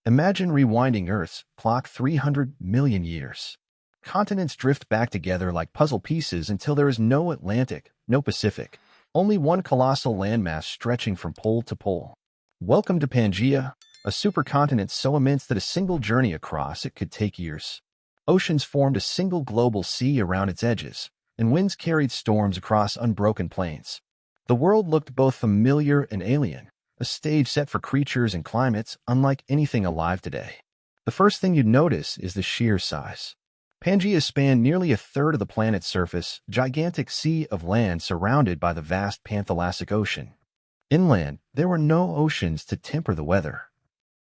Imagine rewinding Earth's clock 300 million years. Continents drift back together like puzzle pieces until there is no Atlantic, no Pacific, only one colossal landmass stretching from pole to pole. Welcome to Pangea, a supercontinent so immense that a single journey across it could take years. Oceans formed a single global sea around its edges, and winds carried storms across unbroken plains. The world looked both familiar and alien, a stage set for creatures and climates unlike anything alive today. The first thing you'd notice is the sheer size. Pangea spanned nearly a third of the planet's surface, a gigantic sea of land surrounded by the vast Panthalassic Ocean. Inland, there were no oceans to temper the weather.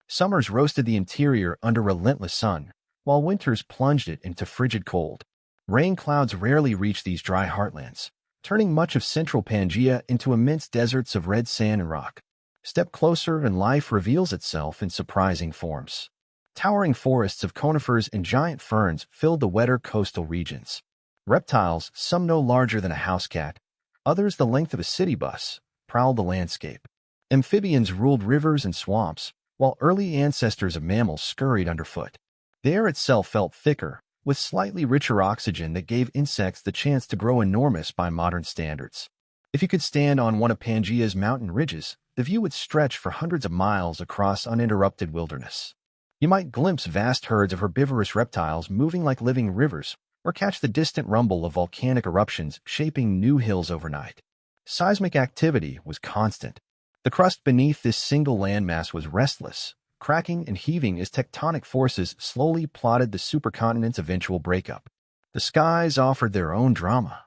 Summers roasted the interior under relentless sun, while winters plunged it into frigid cold. Rain clouds rarely reached these dry heartlands, turning much of central Pangea into immense deserts of red sand and rock. Step closer and life reveals itself in surprising forms. Towering forests of conifers and giant ferns filled the wetter coastal regions. Reptiles, some no larger than a house cat, others the length of a city bus, prowled the landscape. Amphibians ruled rivers and swamps, while early ancestors of mammals scurried underfoot. The air itself felt thicker, with slightly richer oxygen that gave insects the chance to grow enormous by modern standards. If you could stand on one of Pangea's mountain ridges, the view would stretch for hundreds of miles across uninterrupted wilderness. You might glimpse vast herds of herbivorous reptiles moving like living rivers, or catch the distant rumble of volcanic eruptions shaping new hills overnight. Seismic activity was constant. The crust beneath this single landmass was restless, cracking and heaving as tectonic forces slowly plotted the supercontinent's eventual breakup. The skies offered their own drama.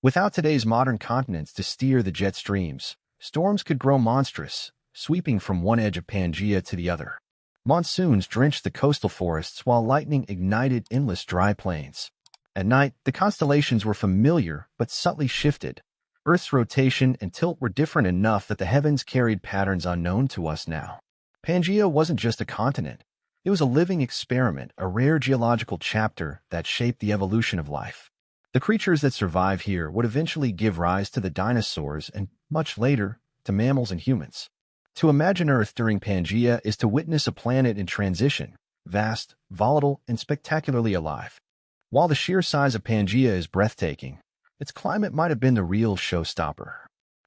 Without today's modern continents to steer the jet streams, storms could grow monstrous, sweeping from one edge of Pangea to the other. Monsoons drenched the coastal forests while lightning ignited endless dry plains. At night, the constellations were familiar but subtly shifted. Earth's rotation and tilt were different enough that the heavens carried patterns unknown to us now. Pangea wasn't just a continent. It was a living experiment, a rare geological chapter that shaped the evolution of life. The creatures that survive here would eventually give rise to the dinosaurs and, much later, to mammals and humans. To imagine Earth during Pangea is to witness a planet in transition, vast, volatile, and spectacularly alive. While the sheer size of Pangea is breathtaking, its climate might have been the real showstopper.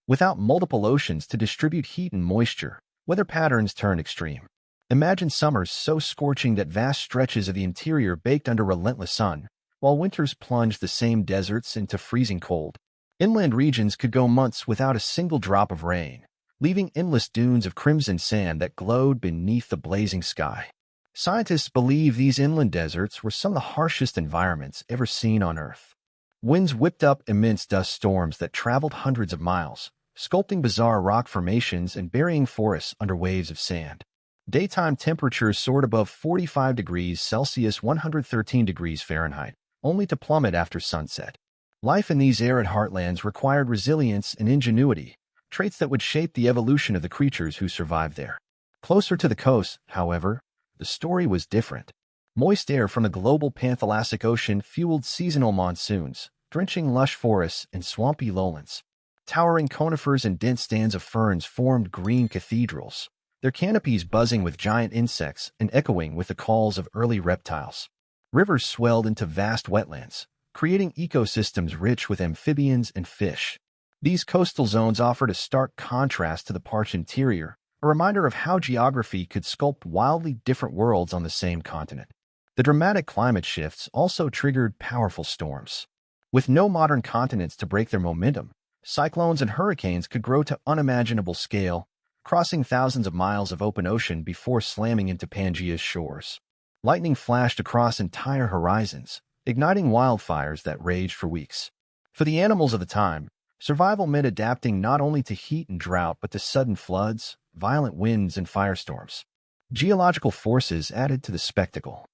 Without multiple oceans to distribute heat and moisture, weather patterns turned extreme. Imagine summers so scorching that vast stretches of the interior baked under relentless sun, while winters plunged the same deserts into freezing cold. Inland regions could go months without a single drop of rain, leaving endless dunes of crimson sand that glowed beneath the blazing sky. Scientists believe these inland deserts were some of the harshest environments ever seen on Earth. Winds whipped up immense dust storms that traveled hundreds of miles, sculpting bizarre rock formations and burying forests under waves of sand. Daytime temperatures soared above 45 degrees Celsius (113 degrees Fahrenheit), only to plummet after sunset. Life in these arid heartlands required resilience and ingenuity, traits that would shape the evolution of the creatures who survived there. Closer to the coast, however, the story was different. Moist air from the global Panthalassic Ocean fueled seasonal monsoons, drenching lush forests and swampy lowlands. Towering conifers and dense stands of ferns formed green cathedrals, their canopies buzzing with giant insects and echoing with the calls of early reptiles. Rivers swelled into vast wetlands, creating ecosystems rich with amphibians and fish. These coastal zones offered a stark contrast to the parched interior, a reminder of how geography could sculpt wildly different worlds on the same continent. The dramatic climate shifts also triggered powerful storms. With no modern continents to break their momentum, cyclones and hurricanes could grow to unimaginable scale, crossing thousands of miles of open ocean before slamming into Pangea's shores. Lightning flashed across entire horizons, igniting wildfires that raged for weeks. For the animals of the time, survival meant adapting not only to heat and drought but to sudden floods, violent winds, and firestorms. Geological forces added to the spectacle.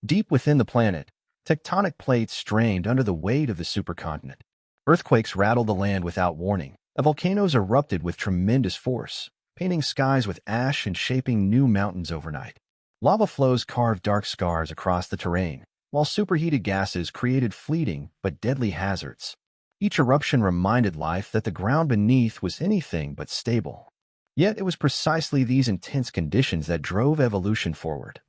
Deep within the planet, tectonic plates strained under the weight of the supercontinent. Earthquakes rattled the land without warning. Volcanoes erupted with tremendous force, painting skies with ash and shaping new mountains overnight. Lava flows carved dark scars across the terrain, while superheated gases created fleeting but deadly hazards. Each eruption reminded life that the ground beneath was anything but stable. Yet it was precisely these intense conditions that drove evolution forward.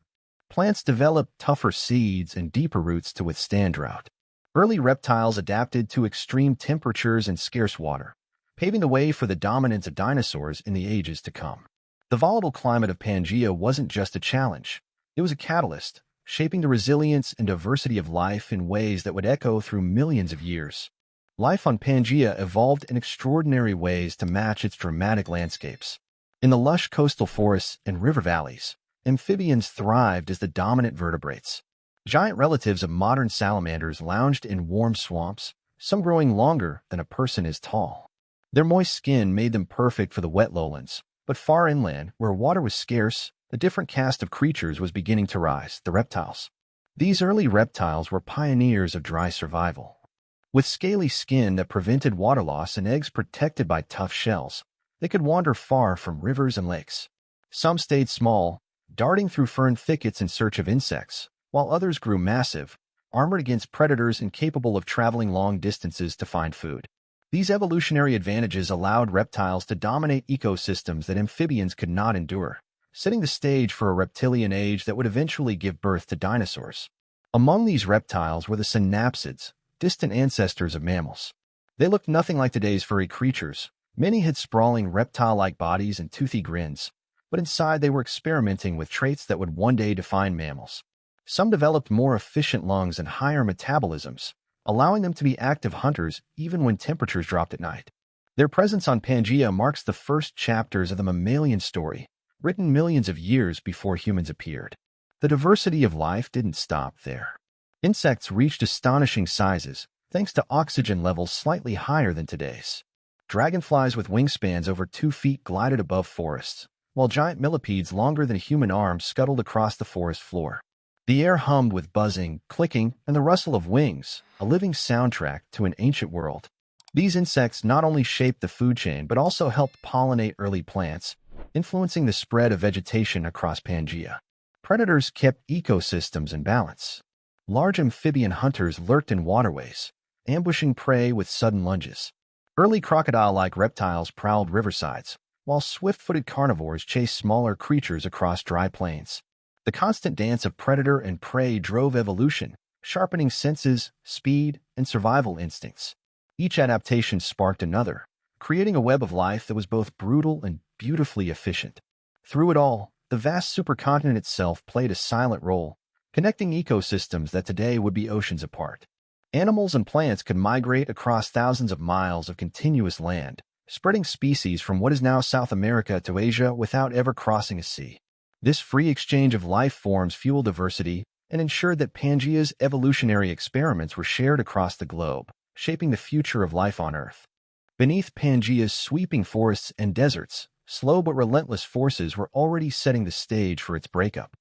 Plants developed tougher seeds and deeper roots to withstand drought. Early reptiles adapted to extreme temperatures and scarce water, paving the way for the dominance of dinosaurs in the ages to come. The volatile climate of Pangea wasn't just a challenge. It was a catalyst, shaping the resilience and diversity of life in ways that would echo through millions of years. Life on Pangea evolved in extraordinary ways to match its dramatic landscapes. In the lush coastal forests and river valleys, amphibians thrived as the dominant vertebrates. Giant relatives of modern salamanders lounged in warm swamps, some growing longer than a person is tall. Their moist skin made them perfect for the wet lowlands, but far inland, where water was scarce, a different caste of creatures was beginning to rise, the reptiles. These early reptiles were pioneers of dry survival. With scaly skin that prevented water loss and eggs protected by tough shells, they could wander far from rivers and lakes. Some stayed small, darting through fern thickets in search of insects, while others grew massive, armored against predators and capable of traveling long distances to find food. These evolutionary advantages allowed reptiles to dominate ecosystems that amphibians could not endure, setting the stage for a reptilian age that would eventually give birth to dinosaurs. Among these reptiles were the synapsids, distant ancestors of mammals. They looked nothing like today's furry creatures. Many had sprawling reptile-like bodies and toothy grins, but inside they were experimenting with traits that would one day define mammals. Some developed more efficient lungs and higher metabolisms, allowing them to be active hunters even when temperatures dropped at night. Their presence on Pangea marks the first chapters of the mammalian story, written millions of years before humans appeared. The diversity of life didn't stop there. Insects reached astonishing sizes, thanks to oxygen levels slightly higher than today's. Dragonflies with wingspans over 2 feet glided above forests, while giant millipedes longer than human arms scuttled across the forest floor. The air hummed with buzzing, clicking, and the rustle of wings, a living soundtrack to an ancient world. These insects not only shaped the food chain but also helped pollinate early plants, influencing the spread of vegetation across Pangea. Predators kept ecosystems in balance. Large amphibian hunters lurked in waterways, ambushing prey with sudden lunges. Early crocodile-like reptiles prowled riversides, while swift-footed carnivores chased smaller creatures across dry plains. The constant dance of predator and prey drove evolution, sharpening senses, speed, and survival instincts. Each adaptation sparked another, creating a web of life that was both brutal and beautifully efficient. Through it all, the vast supercontinent itself played a silent role, connecting ecosystems that today would be oceans apart. Animals and plants could migrate across thousands of miles of continuous land, spreading species from what is now South America to Asia without ever crossing a sea. This free exchange of life forms fueled diversity and ensured that Pangea's evolutionary experiments were shared across the globe, shaping the future of life on Earth. Beneath Pangea's sweeping forests and deserts, slow but relentless forces were already setting the stage for its breakup.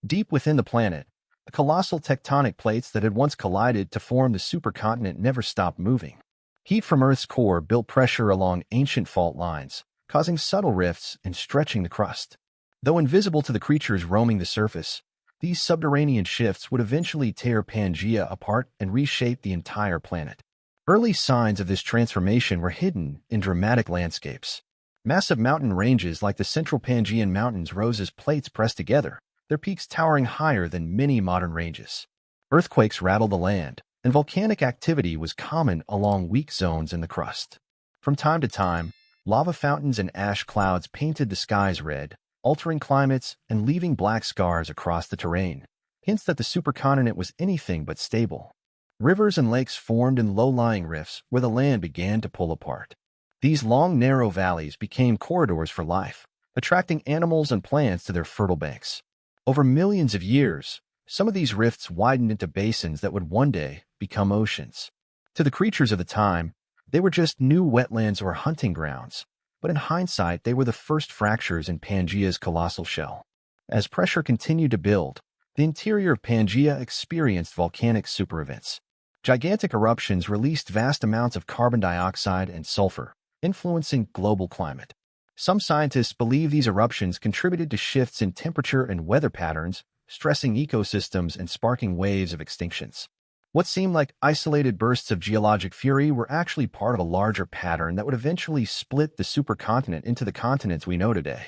Deep within the planet, the colossal tectonic plates that had once collided to form the supercontinent never stopped moving. Heat from Earth's core built pressure along ancient fault lines, causing subtle rifts and stretching the crust. Though invisible to the creatures roaming the surface, these subterranean shifts would eventually tear Pangea apart and reshape the entire planet. Early signs of this transformation were hidden in dramatic landscapes. Massive mountain ranges like the central Pangean mountains rose as plates pressed together, their peaks towering higher than many modern ranges. Earthquakes rattled the land, and volcanic activity was common along weak zones in the crust. From time to time, lava fountains and ash clouds painted the skies red, altering climates and leaving black scars across the terrain, hints that the supercontinent was anything but stable. Rivers and lakes formed in low-lying rifts where the land began to pull apart. These long, narrow valleys became corridors for life, attracting animals and plants to their fertile banks. Over millions of years, some of these rifts widened into basins that would one day become oceans. To the creatures of the time, they were just new wetlands or hunting grounds, but in hindsight they were the first fractures in Pangea's colossal shell. As pressure continued to build, the interior of Pangea experienced volcanic superevents. Gigantic eruptions released vast amounts of carbon dioxide and sulfur, influencing global climate. Some scientists believe these eruptions contributed to shifts in temperature and weather patterns, stressing ecosystems and sparking waves of extinctions. What seemed like isolated bursts of geologic fury were actually part of a larger pattern that would eventually split the supercontinent into the continents we know today.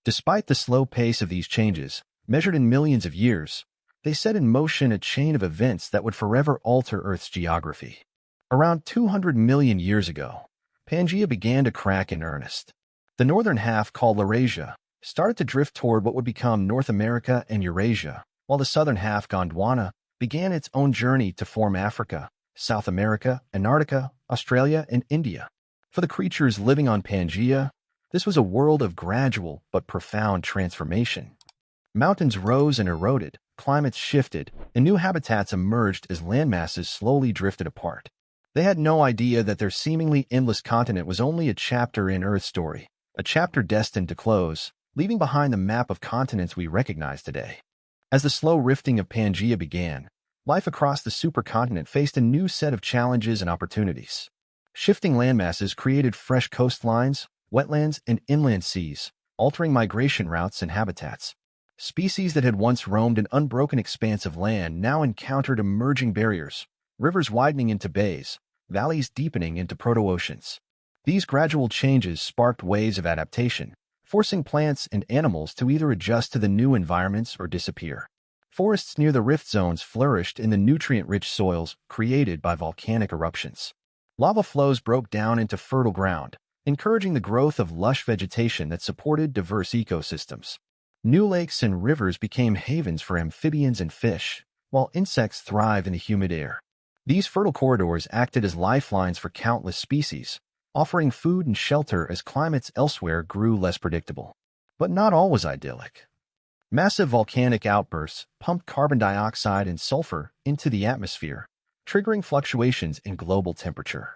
Despite the slow pace of these changes, measured in millions of years, they set in motion a chain of events that would forever alter Earth's geography. Around 200 million years ago, Pangea began to crack in earnest. The northern half, called Laurasia, started to drift toward what would become North America and Eurasia, while the southern half, Gondwana, began its own journey to form Africa, South America, Antarctica, Australia, and India. For the creatures living on Pangea, this was a world of gradual but profound transformation. Mountains rose and eroded, climates shifted, and new habitats emerged as landmasses slowly drifted apart. They had no idea that their seemingly endless continent was only a chapter in Earth's story, a chapter destined to close, leaving behind the map of continents we recognize today. As the slow rifting of Pangea began, life across the supercontinent faced a new set of challenges and opportunities. Shifting landmasses created fresh coastlines, wetlands, and inland seas, altering migration routes and habitats. Species that had once roamed an unbroken expanse of land now encountered emerging barriers, rivers widening into bays, valleys deepening into proto-oceans. These gradual changes sparked waves of adaptation, forcing plants and animals to either adjust to the new environments or disappear. Forests near the rift zones flourished in the nutrient-rich soils created by volcanic eruptions. Lava flows broke down into fertile ground, encouraging the growth of lush vegetation that supported diverse ecosystems. New lakes and rivers became havens for amphibians and fish, while insects thrived in the humid air. These fertile corridors acted as lifelines for countless species, offering food and shelter as climates elsewhere grew less predictable. But not all was idyllic. Massive volcanic outbursts pumped carbon dioxide and sulfur into the atmosphere, triggering fluctuations in global temperature.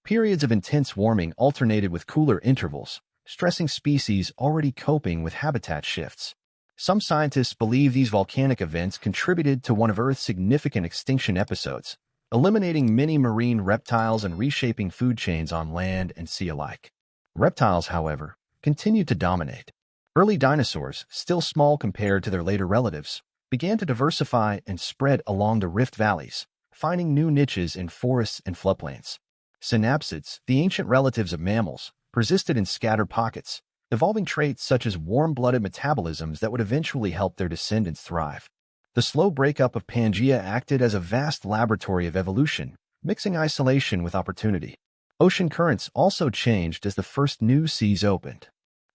Periods of intense warming alternated with cooler intervals, stressing species already coping with habitat shifts. Some scientists believe these volcanic events contributed to one of Earth's significant extinction episodes, eliminating many marine reptiles and reshaping food chains on land and sea alike. Reptiles, however, continued to dominate. Early dinosaurs, still small compared to their later relatives, began to diversify and spread along the rift valleys, finding new niches in forests and floodplains. Synapsids, the ancient relatives of mammals, persisted in scattered pockets, evolving traits such as warm-blooded metabolisms that would eventually help their descendants thrive. The slow breakup of Pangea acted as a vast laboratory of evolution, mixing isolation with opportunity. Ocean currents also changed as the first new seas opened.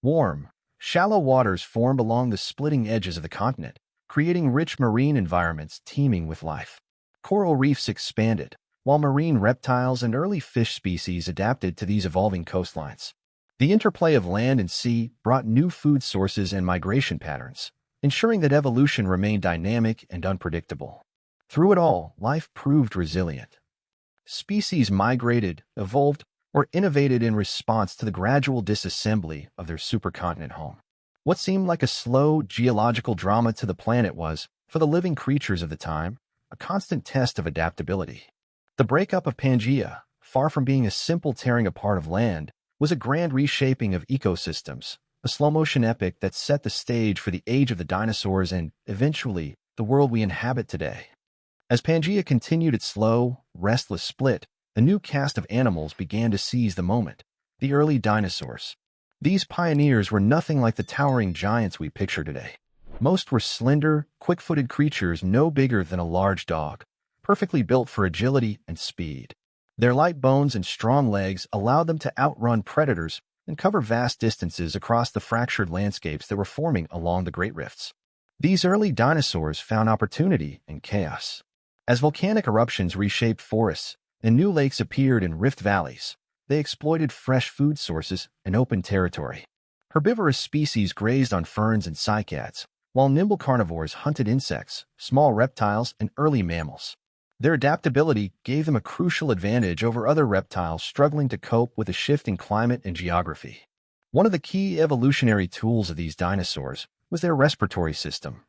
Warm, shallow waters formed along the splitting edges of the continent, creating rich marine environments teeming with life. Coral reefs expanded, while marine reptiles and early fish species adapted to these evolving coastlines. The interplay of land and sea brought new food sources and migration patterns, ensuring that evolution remained dynamic and unpredictable. Through it all, life proved resilient. Species migrated, evolved, or innovated in response to the gradual disassembly of their supercontinent home. What seemed like a slow geological drama to the planet was, for the living creatures of the time, a constant test of adaptability. The breakup of Pangea, far from being a simple tearing apart of land, was a grand reshaping of ecosystems, a slow-motion epic that set the stage for the age of the dinosaurs and, eventually, the world we inhabit today. As Pangea continued its slow, restless split, a new caste of animals began to seize the moment: the early dinosaurs. These pioneers were nothing like the towering giants we picture today. Most were slender, quick-footed creatures no bigger than a large dog, perfectly built for agility and speed. Their light bones and strong legs allowed them to outrun predators and cover vast distances across the fractured landscapes that were forming along the Great Rifts. These early dinosaurs found opportunity in chaos. As volcanic eruptions reshaped forests and new lakes appeared in rift valleys, they exploited fresh food sources and open territory. Herbivorous species grazed on ferns and cycads, while nimble carnivores hunted insects, small reptiles, and early mammals. Their adaptability gave them a crucial advantage over other reptiles struggling to cope with a shift in climate and geography. One of the key evolutionary tools of these dinosaurs was their respiratory system.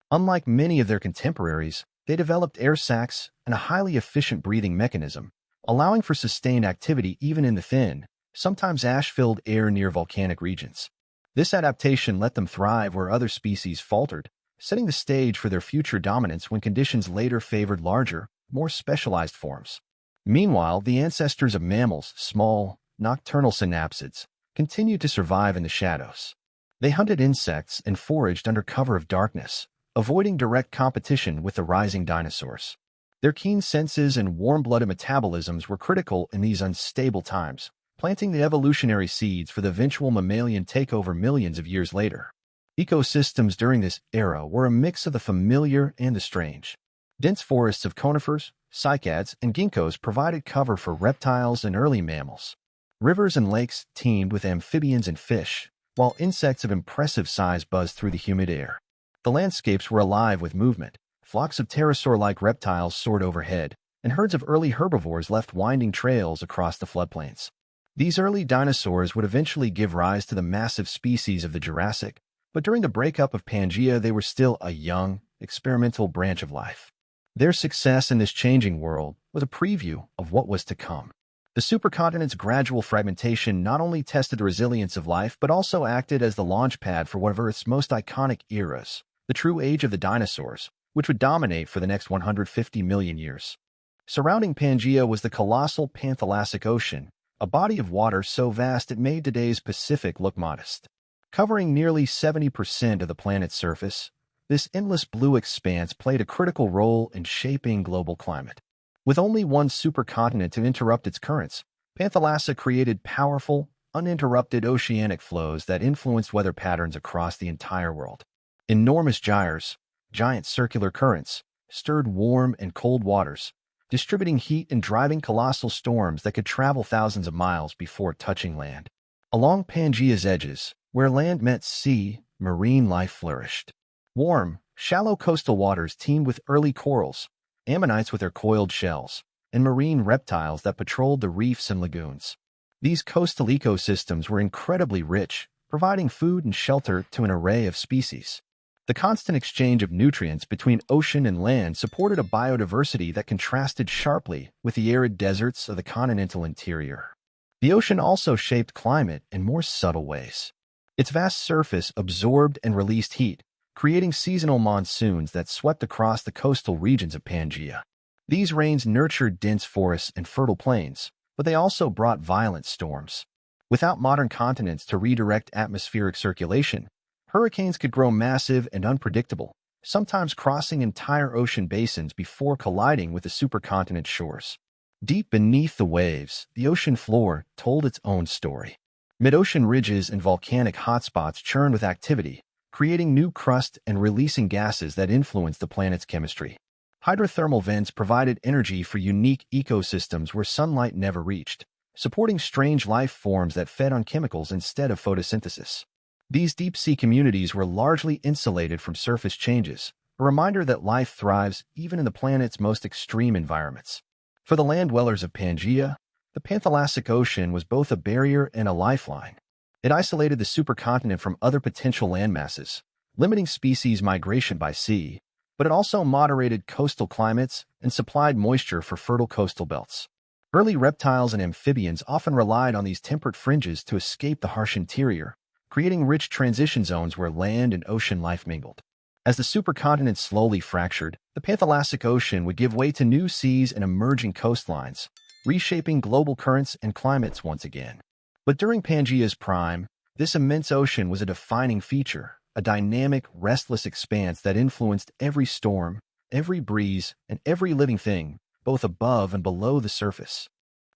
Unlike many of their contemporaries, they developed air sacs and a highly efficient breathing mechanism, allowing for sustained activity even in the thin, sometimes ash-filled air near volcanic regions. This adaptation let them thrive where other species faltered, setting the stage for their future dominance when conditions later favored larger, more specialized forms. Meanwhile, the ancestors of mammals, small, nocturnal synapsids, continued to survive in the shadows. They hunted insects and foraged under cover of darkness, avoiding direct competition with the rising dinosaurs. Their keen senses and warm-blooded metabolisms were critical in these unstable times, planting the evolutionary seeds for the eventual mammalian takeover millions of years later. Ecosystems during this era were a mix of the familiar and the strange. Dense forests of conifers, cycads, and ginkgos provided cover for reptiles and early mammals. Rivers and lakes teemed with amphibians and fish, while insects of impressive size buzzed through the humid air. The landscapes were alive with movement. Flocks of pterosaur-like reptiles soared overhead, and herds of early herbivores left winding trails across the floodplains. These early dinosaurs would eventually give rise to the massive species of the Jurassic, but during the breakup of Pangea they were still a young, experimental branch of life. Their success in this changing world was a preview of what was to come. The supercontinent's gradual fragmentation not only tested the resilience of life but also acted as the launchpad for one of Earth's most iconic eras, the true age of the dinosaurs, which would dominate for the next 150 million years. Surrounding Pangea was the colossal Panthalassic Ocean, a body of water so vast it made today's Pacific look modest. Covering nearly 70% of the planet's surface, this endless blue expanse played a critical role in shaping global climate. With only one supercontinent to interrupt its currents, Panthalassa created powerful, uninterrupted oceanic flows that influenced weather patterns across the entire world. Enormous gyres, giant circular currents, stirred warm and cold waters, distributing heat and driving colossal storms that could travel thousands of miles before touching land. Along Pangea's edges, where land met sea, marine life flourished. Warm, shallow coastal waters teemed with early corals, ammonites with their coiled shells, and marine reptiles that patrolled the reefs and lagoons. These coastal ecosystems were incredibly rich, providing food and shelter to an array of species. The constant exchange of nutrients between ocean and land supported a biodiversity that contrasted sharply with the arid deserts of the continental interior. The ocean also shaped climate in more subtle ways. Its vast surface absorbed and released heat, creating seasonal monsoons that swept across the coastal regions of Pangea. These rains nurtured dense forests and fertile plains, but they also brought violent storms. Without modern continents to redirect atmospheric circulation, hurricanes could grow massive and unpredictable, sometimes crossing entire ocean basins before colliding with the supercontinent's shores. Deep beneath the waves, the ocean floor told its own story. Mid-ocean ridges and volcanic hotspots churned with activity, creating new crust and releasing gases that influenced the planet's chemistry. Hydrothermal vents provided energy for unique ecosystems where sunlight never reached, supporting strange life forms that fed on chemicals instead of photosynthesis. These deep-sea communities were largely insulated from surface changes, a reminder that life thrives even in the planet's most extreme environments. For the land-dwellers of Pangea, the Panthalassic Ocean was both a barrier and a lifeline. It isolated the supercontinent from other potential landmasses, limiting species migration by sea, but it also moderated coastal climates and supplied moisture for fertile coastal belts. Early reptiles and amphibians often relied on these temperate fringes to escape the harsh interior, creating rich transition zones where land and ocean life mingled. As the supercontinent slowly fractured, the Panthalassic Ocean would give way to new seas and emerging coastlines, reshaping global currents and climates once again. But during Pangea's prime, this immense ocean was a defining feature, a dynamic, restless expanse that influenced every storm, every breeze, and every living thing, both above and below the surface.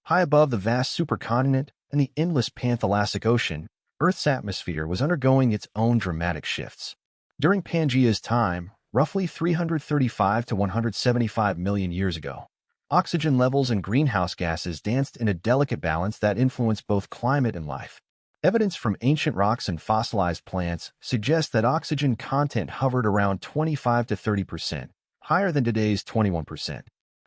High above the vast supercontinent and the endless Panthalassic Ocean, Earth's atmosphere was undergoing its own dramatic shifts. During Pangea's time, roughly 335 to 175 million years ago, oxygen levels and greenhouse gases danced in a delicate balance that influenced both climate and life. Evidence from ancient rocks and fossilized plants suggests that oxygen content hovered around 25 to 30%, higher than today's 21%.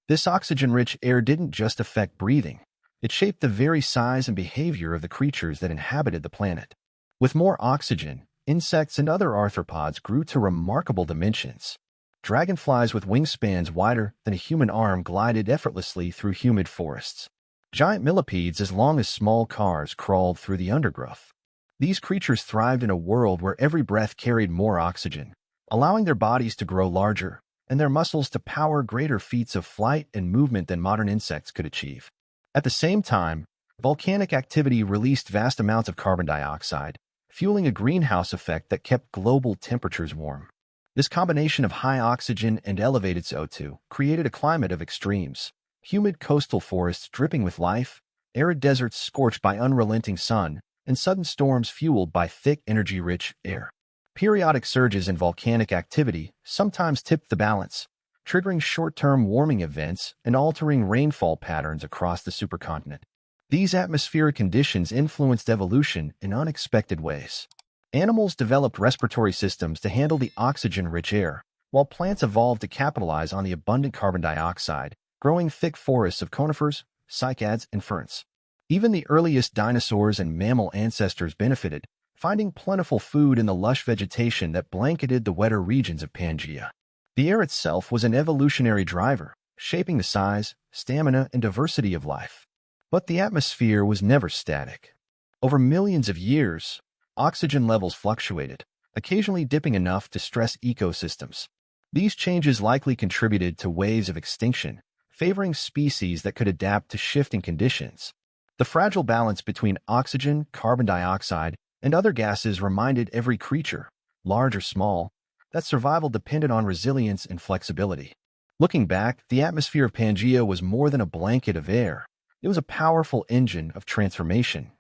This oxygen-rich air didn't just affect breathing. It shaped the very size and behavior of the creatures that inhabited the planet. With more oxygen, insects and other arthropods grew to remarkable dimensions. Dragonflies with wingspans wider than a human arm glided effortlessly through humid forests. Giant millipedes as long as small cars crawled through the undergrowth. These creatures thrived in a world where every breath carried more oxygen, allowing their bodies to grow larger, and their muscles to power greater feats of flight and movement than modern insects could achieve. At the same time, volcanic activity released vast amounts of carbon dioxide, fueling a greenhouse effect that kept global temperatures warm. This combination of high oxygen and elevated CO2 created a climate of extremes: humid coastal forests dripping with life, arid deserts scorched by unrelenting sun, and sudden storms fueled by thick, energy-rich air. Periodic surges in volcanic activity sometimes tipped the balance, triggering short-term warming events and altering rainfall patterns across the supercontinent. These atmospheric conditions influenced evolution in unexpected ways. Animals developed respiratory systems to handle the oxygen-rich air, while plants evolved to capitalize on the abundant carbon dioxide, growing thick forests of conifers, cycads, and ferns. Even the earliest dinosaurs and mammal ancestors benefited, finding plentiful food in the lush vegetation that blanketed the wetter regions of Pangea. The air itself was an evolutionary driver, shaping the size, stamina, and diversity of life. But the atmosphere was never static. Over millions of years, oxygen levels fluctuated, occasionally dipping enough to stress ecosystems. These changes likely contributed to waves of extinction, favoring species that could adapt to shifting conditions. The fragile balance between oxygen, carbon dioxide, and other gases reminded every creature, large or small, that survival depended on resilience and flexibility. Looking back, the atmosphere of Pangea was more than a blanket of air. It was a powerful engine of transformation.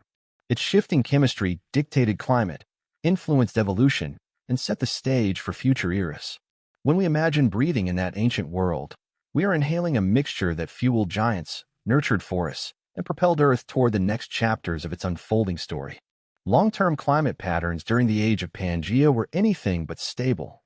Its shifting chemistry dictated climate, influenced evolution, and set the stage for future eras. When we imagine breathing in that ancient world, we are inhaling a mixture that fueled giants, nurtured forests, and propelled Earth toward the next chapters of its unfolding story. Long-term climate patterns during the age of Pangea were anything but stable.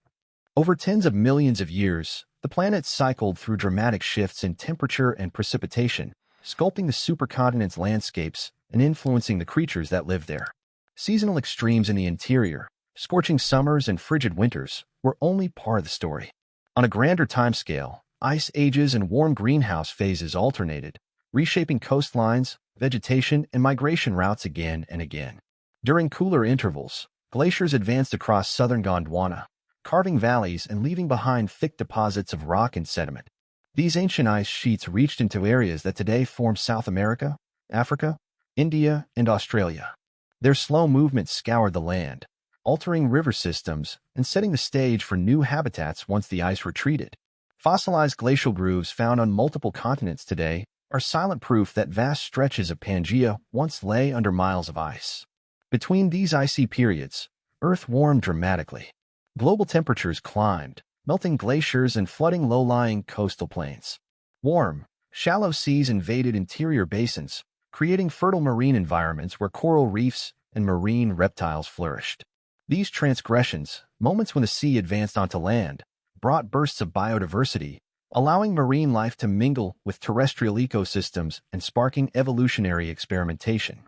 Over tens of millions of years, the planet cycled through dramatic shifts in temperature and precipitation, sculpting the supercontinent's landscapes and influencing the creatures that lived there. Seasonal extremes in the interior, scorching summers and frigid winters, were only part of the story. On a grander timescale, ice ages and warm greenhouse phases alternated, reshaping coastlines, vegetation, and migration routes again and again. During cooler intervals, glaciers advanced across southern Gondwana, carving valleys and leaving behind thick deposits of rock and sediment. These ancient ice sheets reached into areas that today form South America, Africa, India, and Australia. Their slow movement scoured the land, altering river systems and setting the stage for new habitats once the ice retreated. Fossilized glacial grooves found on multiple continents today are silent proof that vast stretches of Pangea once lay under miles of ice. Between these icy periods, Earth warmed dramatically. Global temperatures climbed, melting glaciers and flooding low-lying coastal plains. Warm, shallow seas invaded interior basins, creating fertile marine environments where coral reefs and marine reptiles flourished. These transgressions, moments when the sea advanced onto land, brought bursts of biodiversity, allowing marine life to mingle with terrestrial ecosystems and sparking evolutionary experimentation.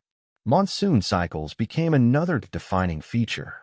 Monsoon cycles became another defining feature.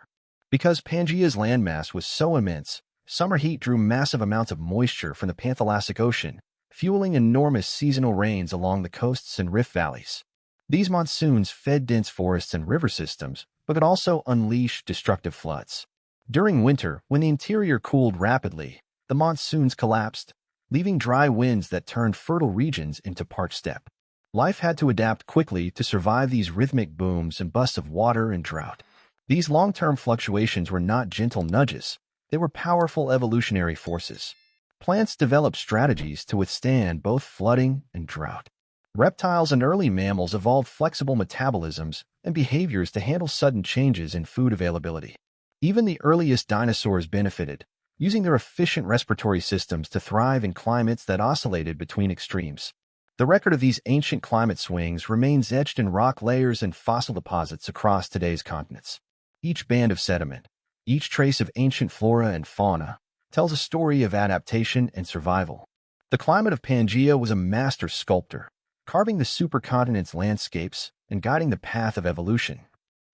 Because Pangea's landmass was so immense, summer heat drew massive amounts of moisture from the Panthalassic Ocean, fueling enormous seasonal rains along the coasts and rift valleys. These monsoons fed dense forests and river systems, but could also unleash destructive floods. During winter, when the interior cooled rapidly, the monsoons collapsed, leaving dry winds that turned fertile regions into parched steppe. Life had to adapt quickly to survive these rhythmic booms and busts of water and drought. These long-term fluctuations were not gentle nudges, they were powerful evolutionary forces. Plants developed strategies to withstand both flooding and drought. Reptiles and early mammals evolved flexible metabolisms and behaviors to handle sudden changes in food availability. Even the earliest dinosaurs benefited, using their efficient respiratory systems to thrive in climates that oscillated between extremes. The record of these ancient climate swings remains etched in rock layers and fossil deposits across today's continents. Each band of sediment, each trace of ancient flora and fauna, tells a story of adaptation and survival. The climate of Pangea was a master sculptor, carving the supercontinent's landscapes and guiding the path of evolution.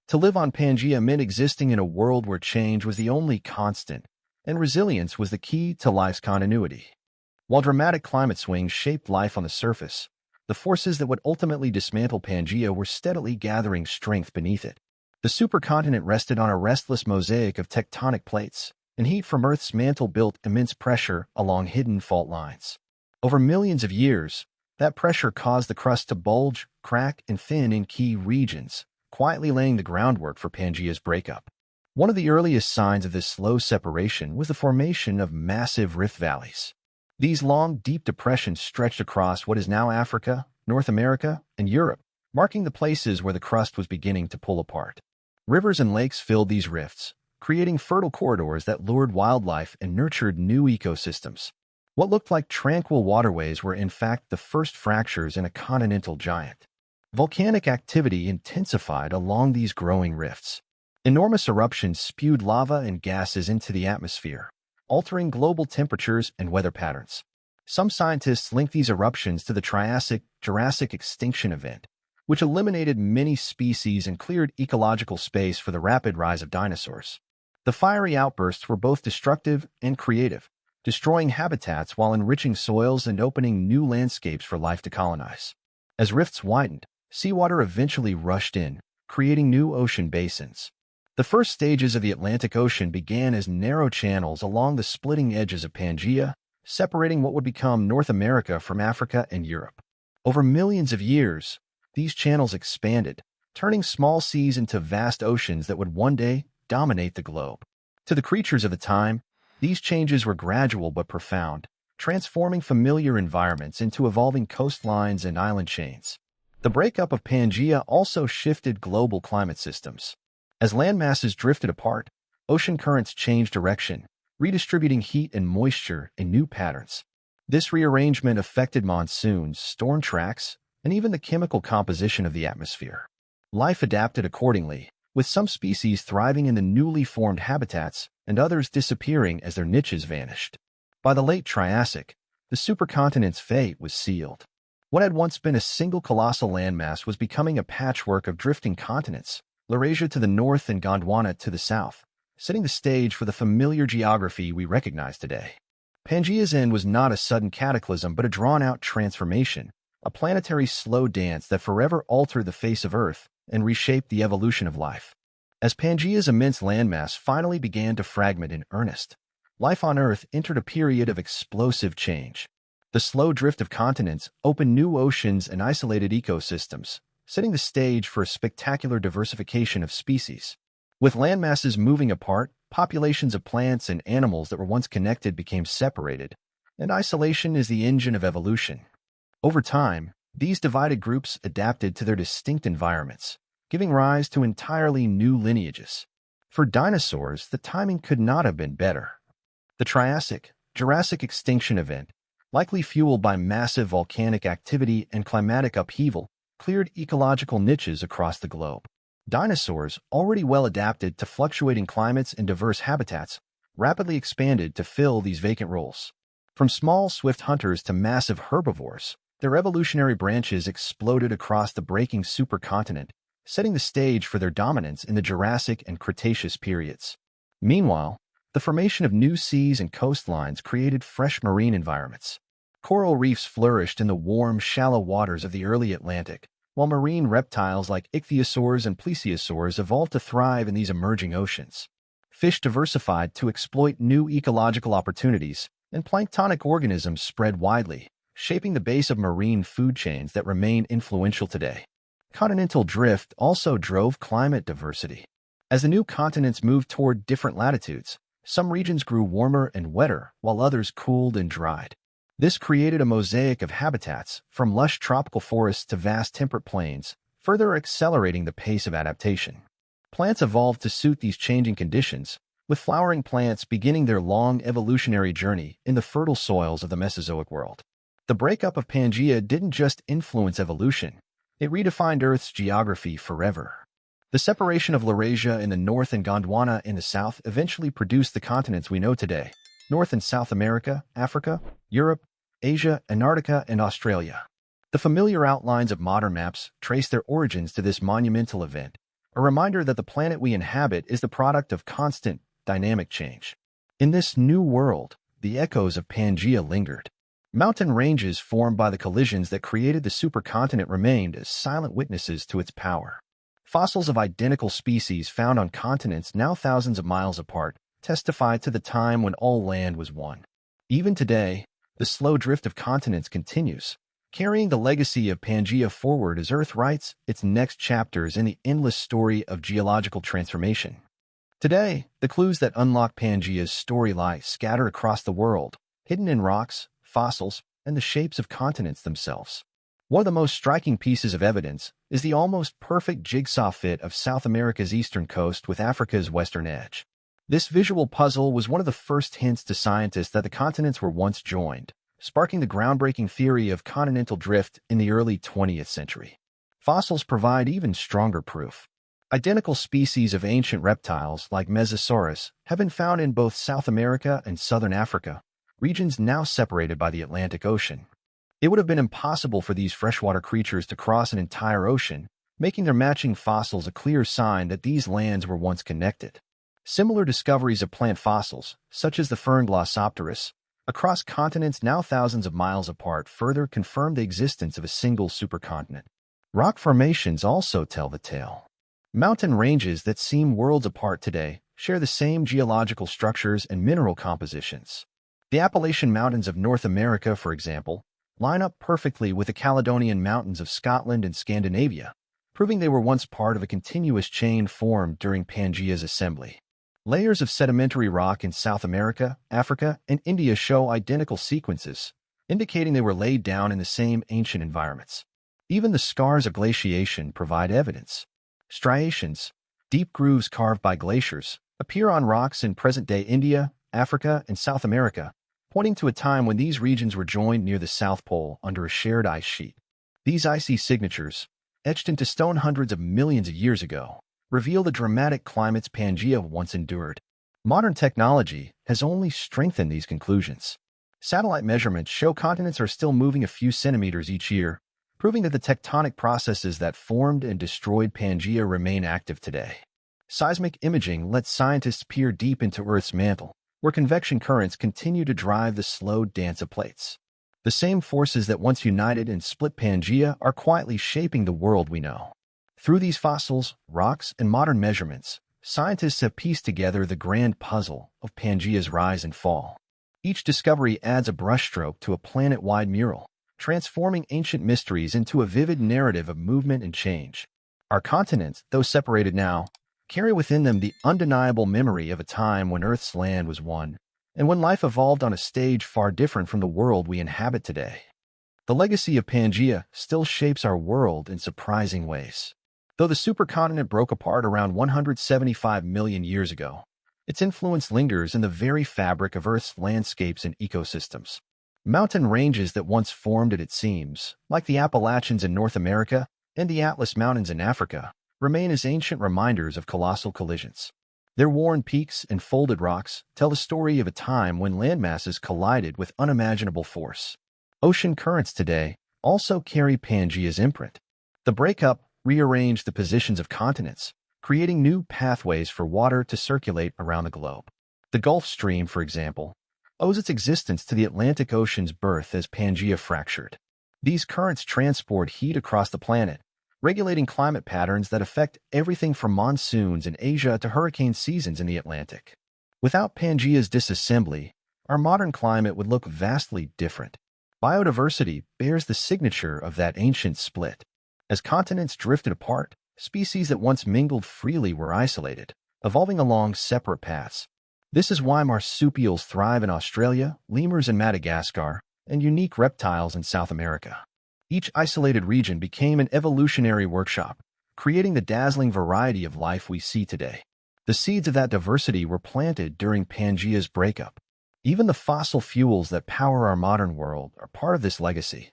To live on Pangea meant existing in a world where change was the only constant, and resilience was the key to life's continuity. While dramatic climate swings shaped life on the surface, the forces that would ultimately dismantle Pangea were steadily gathering strength beneath it. The supercontinent rested on a restless mosaic of tectonic plates, and heat from Earth's mantle built immense pressure along hidden fault lines. Over millions of years, that pressure caused the crust to bulge, crack, and thin in key regions, quietly laying the groundwork for Pangea's breakup. One of the earliest signs of this slow separation was the formation of massive rift valleys. These long, deep depressions stretched across what is now Africa, North America, and Europe, marking the places where the crust was beginning to pull apart. Rivers and lakes filled these rifts, creating fertile corridors that lured wildlife and nurtured new ecosystems. What looked like tranquil waterways were in fact the first fractures in a continental giant. Volcanic activity intensified along these growing rifts. Enormous eruptions spewed lava and gases into the atmosphere, altering global temperatures and weather patterns. Some scientists link these eruptions to the Triassic-Jurassic extinction event, which eliminated many species and cleared ecological space for the rapid rise of dinosaurs. The fiery outbursts were both destructive and creative, destroying habitats while enriching soils and opening new landscapes for life to colonize. As rifts widened, seawater eventually rushed in, creating new ocean basins. The first stages of the Atlantic Ocean began as narrow channels along the splitting edges of Pangea, separating what would become North America from Africa and Europe. Over millions of years, these channels expanded, turning small seas into vast oceans that would one day dominate the globe. To the creatures of the time, these changes were gradual but profound, transforming familiar environments into evolving coastlines and island chains. The breakup of Pangea also shifted global climate systems. As landmasses drifted apart, ocean currents changed direction, redistributing heat and moisture in new patterns. This rearrangement affected monsoons, storm tracks, and even the chemical composition of the atmosphere. Life adapted accordingly, with some species thriving in the newly formed habitats and others disappearing as their niches vanished. By the late Triassic, the supercontinent's fate was sealed. What had once been a single colossal landmass was becoming a patchwork of drifting continents, Laurasia to the north and Gondwana to the south, setting the stage for the familiar geography we recognize today. Pangea's end was not a sudden cataclysm but a drawn-out transformation, a planetary slow dance that forever altered the face of Earth and reshaped the evolution of life. As Pangea's immense landmass finally began to fragment in earnest, life on Earth entered a period of explosive change. The slow drift of continents opened new oceans and isolated ecosystems, setting the stage for a spectacular diversification of species. With landmasses moving apart, populations of plants and animals that were once connected became separated, and isolation is the engine of evolution. Over time, these divided groups adapted to their distinct environments, giving rise to entirely new lineages. For dinosaurs, the timing could not have been better. The Triassic-Jurassic extinction event, likely fueled by massive volcanic activity and climatic upheaval, cleared ecological niches across the globe. Dinosaurs, already well adapted to fluctuating climates and diverse habitats, rapidly expanded to fill these vacant roles. From small, swift hunters to massive herbivores, their evolutionary branches exploded across the breaking supercontinent, setting the stage for their dominance in the Jurassic and Cretaceous periods. Meanwhile, the formation of new seas and coastlines created fresh marine environments. Coral reefs flourished in the warm, shallow waters of the early Atlantic, while marine reptiles like ichthyosaurs and plesiosaurs evolved to thrive in these emerging oceans. Fish diversified to exploit new ecological opportunities, and planktonic organisms spread widely, shaping the base of marine food chains that remain influential today. Continental drift also drove climate diversity. As the new continents moved toward different latitudes, some regions grew warmer and wetter, while others cooled and dried. This created a mosaic of habitats, from lush tropical forests to vast temperate plains, further accelerating the pace of adaptation. Plants evolved to suit these changing conditions, with flowering plants beginning their long evolutionary journey in the fertile soils of the Mesozoic world. The breakup of Pangea didn't just influence evolution, it redefined Earth's geography forever. The separation of Laurasia in the north and Gondwana in the south eventually produced the continents we know today: North and South America, Africa, Europe, Asia, Antarctica, and Australia. The familiar outlines of modern maps trace their origins to this monumental event, a reminder that the planet we inhabit is the product of constant, dynamic change. In this new world, the echoes of Pangea lingered. Mountain ranges formed by the collisions that created the supercontinent remained as silent witnesses to its power. Fossils of identical species found on continents now thousands of miles apart testify to the time when all land was one. Even today, the slow drift of continents continues, carrying the legacy of Pangea forward as Earth writes its next chapters in the endless story of geological transformation. Today, the clues that unlock Pangea's story lie scattered across the world, hidden in rocks, fossils, and the shapes of continents themselves. One of the most striking pieces of evidence is the almost perfect jigsaw fit of South America's eastern coast with Africa's western edge. This visual puzzle was one of the first hints to scientists that the continents were once joined, sparking the groundbreaking theory of continental drift in the early 20th century. Fossils provide even stronger proof. Identical species of ancient reptiles like Mesosaurus have been found in both South America and southern Africa, regions now separated by the Atlantic Ocean. It would have been impossible for these freshwater creatures to cross an entire ocean, making their matching fossils a clear sign that these lands were once connected. Similar discoveries of plant fossils, such as the fern Glossopteris, across continents now thousands of miles apart further confirm the existence of a single supercontinent. Rock formations also tell the tale. Mountain ranges that seem worlds apart today share the same geological structures and mineral compositions. The Appalachian Mountains of North America, for example, line up perfectly with the Caledonian Mountains of Scotland and Scandinavia, proving they were once part of a continuous chain formed during Pangea's assembly. Layers of sedimentary rock in South America, Africa, and India show identical sequences, indicating they were laid down in the same ancient environments. Even the scars of glaciation provide evidence. Striations, deep grooves carved by glaciers, appear on rocks in present-day India, Africa, and South America, pointing to a time when these regions were joined near the South Pole under a shared ice sheet. These icy signatures, etched into stone hundreds of millions of years ago, reveal the dramatic climates Pangea once endured. Modern technology has only strengthened these conclusions. Satellite measurements show continents are still moving a few centimeters each year, proving that the tectonic processes that formed and destroyed Pangea remain active today. Seismic imaging lets scientists peer deep into Earth's mantle, where convection currents continue to drive the slow dance of plates. The same forces that once united and split Pangea are quietly shaping the world we know. Through these fossils, rocks, and modern measurements, scientists have pieced together the grand puzzle of Pangea's rise and fall. Each discovery adds a brushstroke to a planet-wide mural, transforming ancient mysteries into a vivid narrative of movement and change. Our continents, though separated now, carry within them the undeniable memory of a time when Earth's land was one, and when life evolved on a stage far different from the world we inhabit today. The legacy of Pangea still shapes our world in surprising ways. Though the supercontinent broke apart around 175 million years ago, its influence lingers in the very fabric of Earth's landscapes and ecosystems. Mountain ranges that once formed at its seams, like the Appalachians in North America and the Atlas Mountains in Africa, remain as ancient reminders of colossal collisions. Their worn peaks and folded rocks tell the story of a time when landmasses collided with unimaginable force. Ocean currents today also carry Pangea's imprint. The breakup rearranged the positions of continents, creating new pathways for water to circulate around the globe. The Gulf Stream, for example, owes its existence to the Atlantic Ocean's birth as Pangea fractured. These currents transport heat across the planet, regulating climate patterns that affect everything from monsoons in Asia to hurricane seasons in the Atlantic. Without Pangea's disassembly, our modern climate would look vastly different. Biodiversity bears the signature of that ancient split. As continents drifted apart, species that once mingled freely were isolated, evolving along separate paths. This is why marsupials thrive in Australia, lemurs in Madagascar, and unique reptiles in South America. Each isolated region became an evolutionary workshop, creating the dazzling variety of life we see today. The seeds of that diversity were planted during Pangea's breakup. Even the fossil fuels that power our modern world are part of this legacy.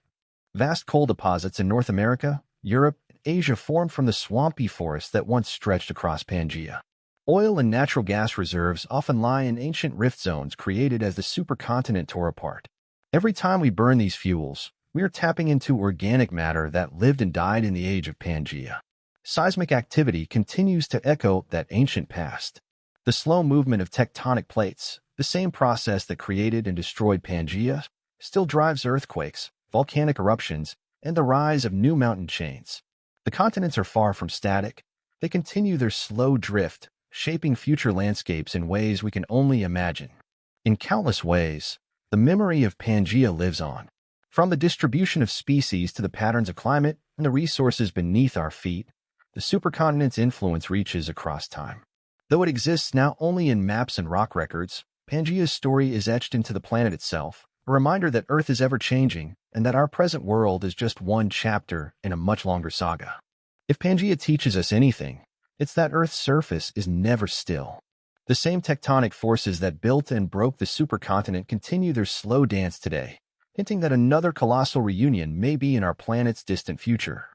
Vast coal deposits in North America, Europe, and Asia formed from the swampy forests that once stretched across Pangea. Oil and natural gas reserves often lie in ancient rift zones created as the supercontinent tore apart. Every time we burn these fuels, we are tapping into organic matter that lived and died in the age of Pangea. Seismic activity continues to echo that ancient past. The slow movement of tectonic plates, the same process that created and destroyed Pangea, still drives earthquakes, volcanic eruptions, and the rise of new mountain chains. The continents are far from static. They continue their slow drift, shaping future landscapes in ways we can only imagine. In countless ways, the memory of Pangea lives on. From the distribution of species to the patterns of climate and the resources beneath our feet, the supercontinent's influence reaches across time. Though it exists now only in maps and rock records, Pangea's story is etched into the planet itself, a reminder that Earth is ever-changing and that our present world is just one chapter in a much longer saga. If Pangea teaches us anything, it's that Earth's surface is never still. The same tectonic forces that built and broke the supercontinent continue their slow dance today, hinting that another colossal reunion may be in our planet's distant future.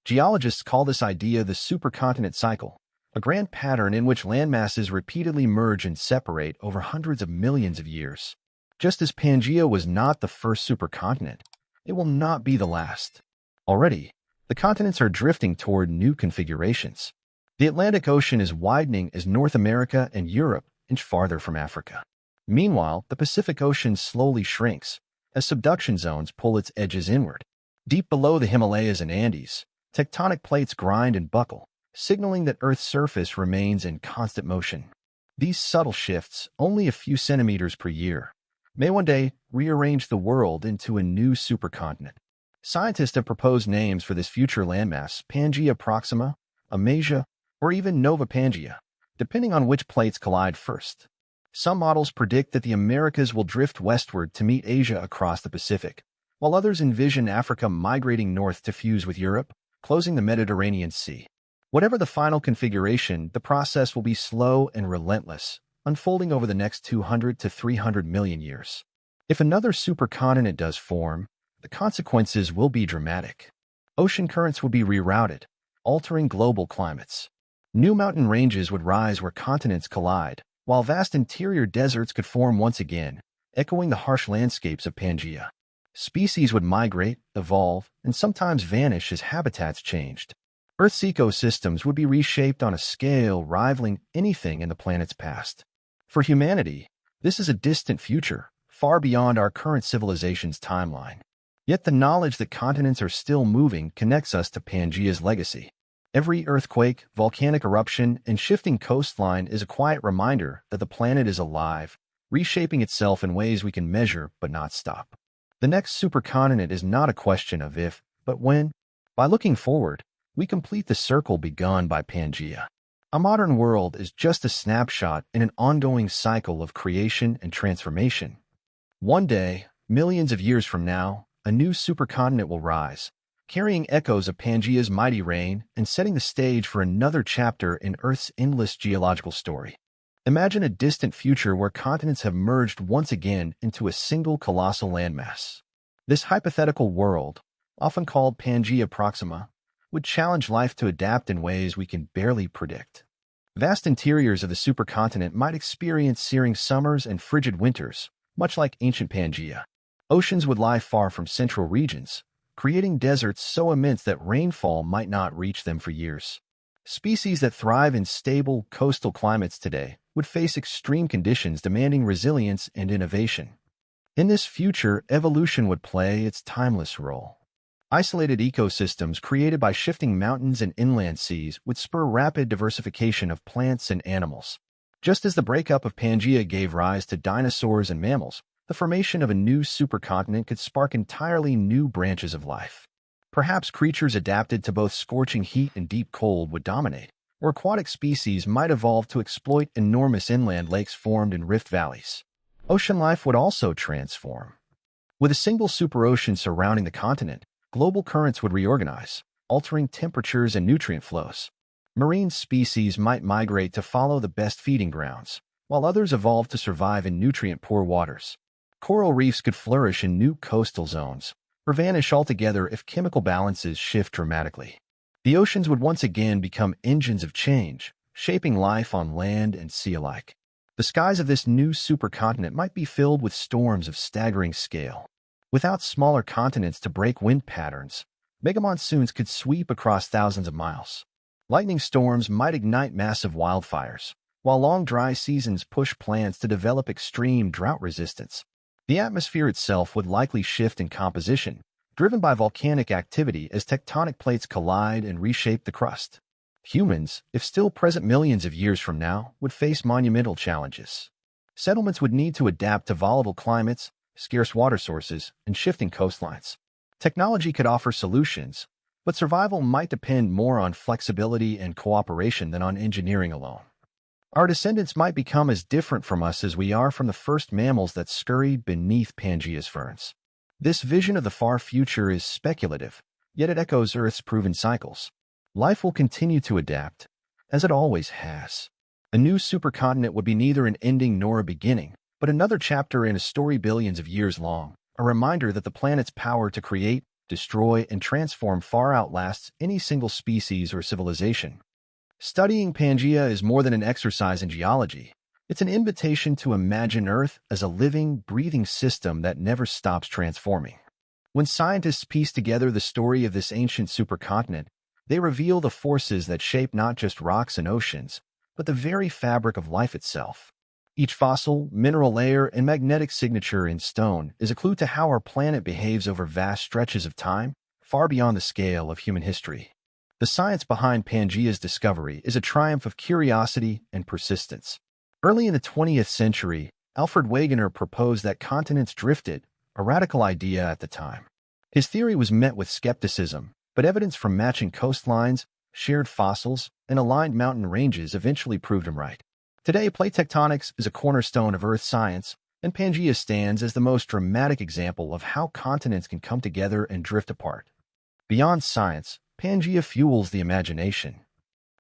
Geologists call this idea the supercontinent cycle, a grand pattern in which landmasses repeatedly merge and separate over hundreds of millions of years. Just as Pangea was not the first supercontinent, it will not be the last. Already, the continents are drifting toward new configurations. The Atlantic Ocean is widening as North America and Europe inch farther from Africa. Meanwhile, the Pacific Ocean slowly shrinks as subduction zones pull its edges inward. Deep below the Himalayas and Andes, tectonic plates grind and buckle, signaling that Earth's surface remains in constant motion. These subtle shifts, only a few centimeters per year, may one day rearrange the world into a new supercontinent. Scientists have proposed names for this future landmass: Pangea Proxima, Amasia, or even Nova Pangea, depending on which plates collide first. Some models predict that the Americas will drift westward to meet Asia across the Pacific, while others envision Africa migrating north to fuse with Europe, closing the Mediterranean Sea. Whatever the final configuration, the process will be slow and relentless, unfolding over the next 200 to 300 million years. If another supercontinent does form, the consequences will be dramatic. Ocean currents would be rerouted, altering global climates. New mountain ranges would rise where continents collide, while vast interior deserts could form once again, echoing the harsh landscapes of Pangea. Species would migrate, evolve, and sometimes vanish as habitats changed. Earth's ecosystems would be reshaped on a scale rivaling anything in the planet's past. For humanity, this is a distant future, far beyond our current civilization's timeline. Yet the knowledge that continents are still moving connects us to Pangea's legacy. Every earthquake, volcanic eruption, and shifting coastline is a quiet reminder that the planet is alive, reshaping itself in ways we can measure but not stop. The next supercontinent is not a question of if, but when. By looking forward, we complete the circle begun by Pangea. A modern world is just a snapshot in an ongoing cycle of creation and transformation. One day, millions of years from now, a new supercontinent will rise, carrying echoes of Pangea's mighty reign and setting the stage for another chapter in Earth's endless geological story. Imagine a distant future where continents have merged once again into a single colossal landmass. This hypothetical world, often called Pangea Proxima, would challenge life to adapt in ways we can barely predict. Vast interiors of the supercontinent might experience searing summers and frigid winters, much like ancient Pangea. Oceans would lie far from central regions, creating deserts so immense that rainfall might not reach them for years. Species that thrive in stable, coastal climates today would face extreme conditions demanding resilience and innovation. In this future, evolution would play its timeless role. Isolated ecosystems created by shifting mountains and inland seas would spur rapid diversification of plants and animals. Just as the breakup of Pangea gave rise to dinosaurs and mammals, the formation of a new supercontinent could spark entirely new branches of life. Perhaps creatures adapted to both scorching heat and deep cold would dominate, or aquatic species might evolve to exploit enormous inland lakes formed in rift valleys. Ocean life would also transform. With a single superocean surrounding the continent, global currents would reorganize, altering temperatures and nutrient flows. Marine species might migrate to follow the best feeding grounds, while others evolve to survive in nutrient-poor waters. Coral reefs could flourish in new coastal zones, or vanish altogether if chemical balances shift dramatically. The oceans would once again become engines of change, shaping life on land and sea alike. The skies of this new supercontinent might be filled with storms of staggering scale. Without smaller continents to break wind patterns, mega monsoons could sweep across thousands of miles. Lightning storms might ignite massive wildfires, while long dry seasons push plants to develop extreme drought resistance. The atmosphere itself would likely shift in composition, driven by volcanic activity as tectonic plates collide and reshape the crust. Humans, if still present millions of years from now, would face monumental challenges. Settlements would need to adapt to volatile climates, scarce water sources, and shifting coastlines. Technology could offer solutions, but survival might depend more on flexibility and cooperation than on engineering alone. Our descendants might become as different from us as we are from the first mammals that scurried beneath Pangea's ferns. This vision of the far future is speculative, yet it echoes Earth's proven cycles. Life will continue to adapt, as it always has. A new supercontinent would be neither an ending nor a beginning, but another chapter in a story billions of years long, a reminder that the planet's power to create, destroy, and transform far outlasts any single species or civilization. Studying Pangea is more than an exercise in geology. It's an invitation to imagine Earth as a living, breathing system that never stops transforming. When scientists piece together the story of this ancient supercontinent, they reveal the forces that shape not just rocks and oceans, but the very fabric of life itself. Each fossil, mineral layer, and magnetic signature in stone is a clue to how our planet behaves over vast stretches of time, far beyond the scale of human history. The science behind Pangea's discovery is a triumph of curiosity and persistence. Early in the 20th century, Alfred Wegener proposed that continents drifted, a radical idea at the time. His theory was met with skepticism, but evidence from matching coastlines, shared fossils, and aligned mountain ranges eventually proved him right. Today, plate tectonics is a cornerstone of Earth science, and Pangea stands as the most dramatic example of how continents can come together and drift apart. Beyond science, Pangea fuels the imagination.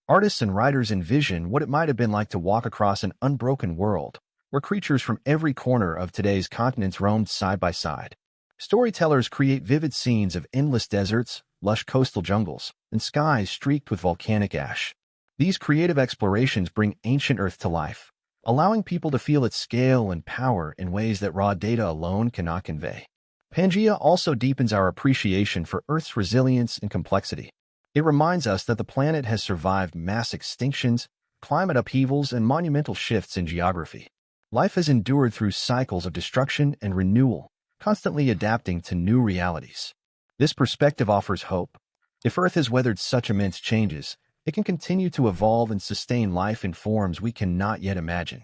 Artists and writers envision what it might have been like to walk across an unbroken world, where creatures from every corner of today's continents roamed side by side. Storytellers create vivid scenes of endless deserts, lush coastal jungles, and skies streaked with volcanic ash. These creative explorations bring ancient Earth to life, allowing people to feel its scale and power in ways that raw data alone cannot convey. Pangea also deepens our appreciation for Earth's resilience and complexity. It reminds us that the planet has survived mass extinctions, climate upheavals, and monumental shifts in geography. Life has endured through cycles of destruction and renewal, constantly adapting to new realities. This perspective offers hope. If Earth has weathered such immense changes, it can continue to evolve and sustain life in forms we cannot yet imagine.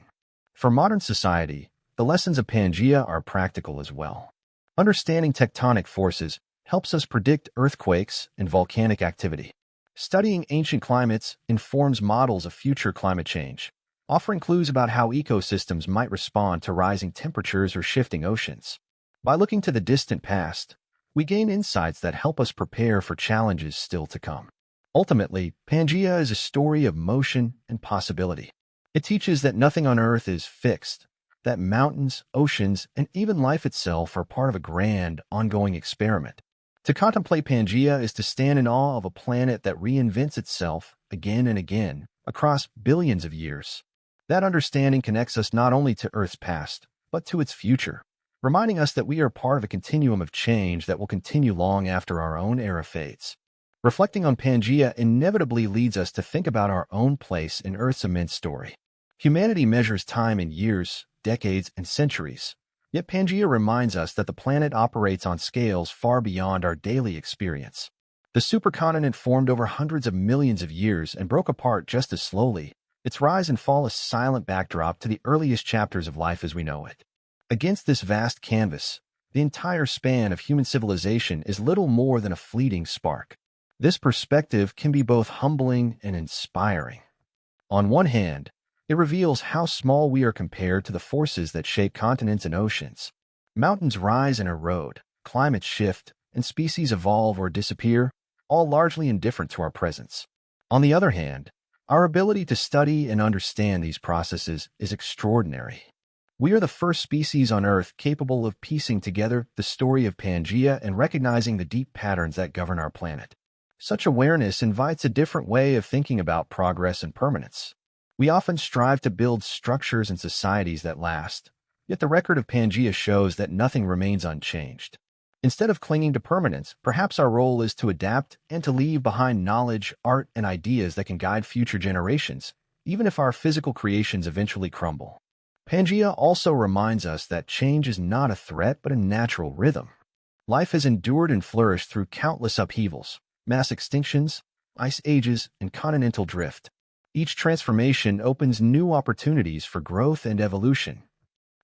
For modern society, the lessons of Pangea are practical as well. Understanding tectonic forces helps us predict earthquakes and volcanic activity. Studying ancient climates informs models of future climate change, offering clues about how ecosystems might respond to rising temperatures or shifting oceans. By looking to the distant past, we gain insights that help us prepare for challenges still to come. Ultimately, Pangea is a story of motion and possibility. It teaches that nothing on Earth is fixed, that mountains, oceans, and even life itself are part of a grand, ongoing experiment. To contemplate Pangea is to stand in awe of a planet that reinvents itself again and again across billions of years. That understanding connects us not only to Earth's past, but to its future, reminding us that we are part of a continuum of change that will continue long after our own era fades. Reflecting on Pangea inevitably leads us to think about our own place in Earth's immense story. Humanity measures time in years, decades, and centuries. Yet Pangea reminds us that the planet operates on scales far beyond our daily experience. The supercontinent formed over hundreds of millions of years and broke apart just as slowly, its rise and fall a silent backdrop to the earliest chapters of life as we know it. Against this vast canvas, the entire span of human civilization is little more than a fleeting spark. This perspective can be both humbling and inspiring. On one hand, it reveals how small we are compared to the forces that shape continents and oceans. Mountains rise and erode, climates shift, and species evolve or disappear, all largely indifferent to our presence. On the other hand, our ability to study and understand these processes is extraordinary. We are the first species on Earth capable of piecing together the story of Pangea and recognizing the deep patterns that govern our planet. Such awareness invites a different way of thinking about progress and permanence. We often strive to build structures and societies that last, yet the record of Pangea shows that nothing remains unchanged. Instead of clinging to permanence, perhaps our role is to adapt and to leave behind knowledge, art, and ideas that can guide future generations, even if our physical creations eventually crumble. Pangea also reminds us that change is not a threat but a natural rhythm. Life has endured and flourished through countless upheavals, mass extinctions, ice ages, and continental drift. Each transformation opens new opportunities for growth and evolution.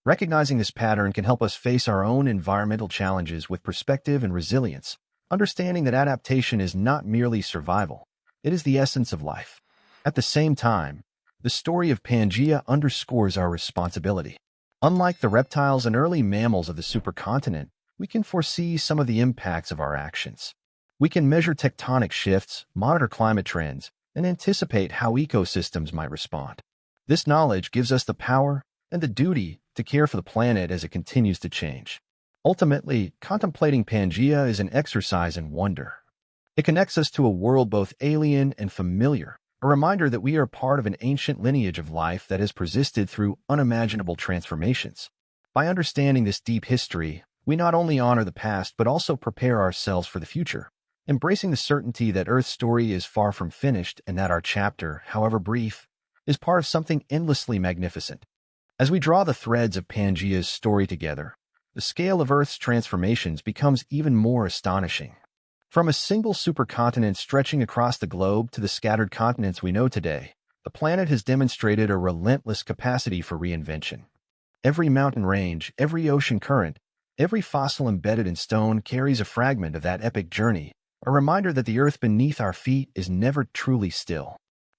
Recognizing this pattern can help us face our own environmental challenges with perspective and resilience, understanding that adaptation is not merely survival, it is the essence of life. At the same time, the story of Pangea underscores our responsibility. Unlike the reptiles and early mammals of the supercontinent, we can foresee some of the impacts of our actions. We can measure tectonic shifts, monitor climate trends, and anticipate how ecosystems might respond. This knowledge gives us the power and the duty to care for the planet as it continues to change. Ultimately, contemplating Pangea is an exercise in wonder. It connects us to a world both alien and familiar, a reminder that we are part of an ancient lineage of life that has persisted through unimaginable transformations. By understanding this deep history, we not only honor the past but also prepare ourselves for the future, embracing the certainty that Earth's story is far from finished and that our chapter, however brief, is part of something endlessly magnificent. As we draw the threads of Pangea's story together, the scale of Earth's transformations becomes even more astonishing. From a single supercontinent stretching across the globe to the scattered continents we know today, the planet has demonstrated a relentless capacity for reinvention. Every mountain range, every ocean current, every fossil embedded in stone carries a fragment of that epic journey, a reminder that the Earth beneath our feet is never truly still.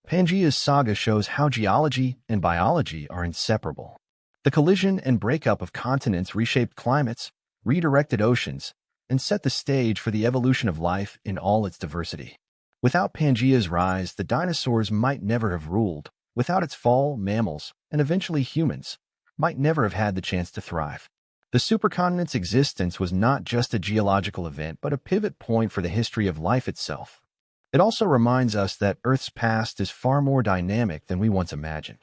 Pangea's saga shows how geology and biology are inseparable. The collision and breakup of continents reshaped climates, redirected oceans, and set the stage for the evolution of life in all its diversity. Without Pangea's rise, the dinosaurs might never have ruled. Without its fall, mammals, and eventually humans, might never have had the chance to thrive. The supercontinent's existence was not just a geological event, but a pivot point for the history of life itself. It also reminds us that Earth's past is far more dynamic than we once imagined.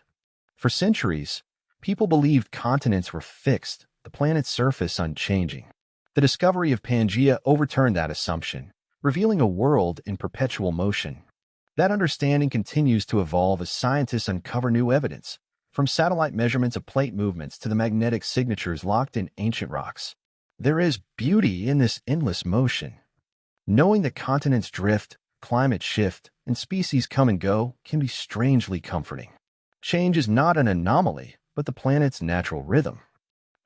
For centuries, people believed continents were fixed, the planet's surface unchanging. The discovery of Pangea overturned that assumption, revealing a world in perpetual motion. That understanding continues to evolve as scientists uncover new evidence, from satellite measurements of plate movements to the magnetic signatures locked in ancient rocks. There is beauty in this endless motion. Knowing that continents drift, climate shift, and species come and go can be strangely comforting. Change is not an anomaly, but the planet's natural rhythm.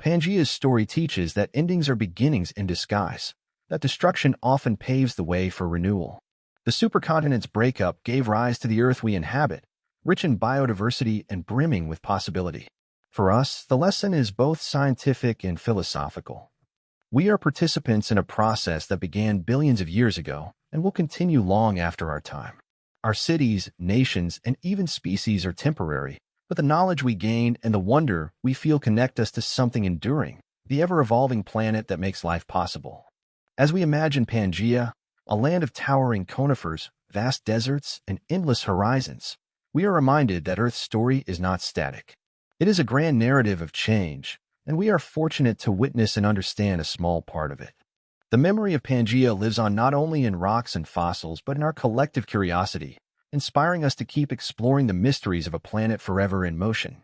Pangea's story teaches that endings are beginnings in disguise, that destruction often paves the way for renewal. The supercontinent's breakup gave rise to the Earth we inhabit, rich in biodiversity and brimming with possibility. For us, the lesson is both scientific and philosophical. We are participants in a process that began billions of years ago and will continue long after our time. Our cities, nations, and even species are temporary, but the knowledge we gain and the wonder we feel connect us to something enduring, the ever-evolving planet that makes life possible. As we imagine Pangea, a land of towering conifers, vast deserts, and endless horizons, we are reminded that Earth's story is not static. It is a grand narrative of change, and we are fortunate to witness and understand a small part of it. The memory of Pangea lives on not only in rocks and fossils, but in our collective curiosity, inspiring us to keep exploring the mysteries of a planet forever in motion.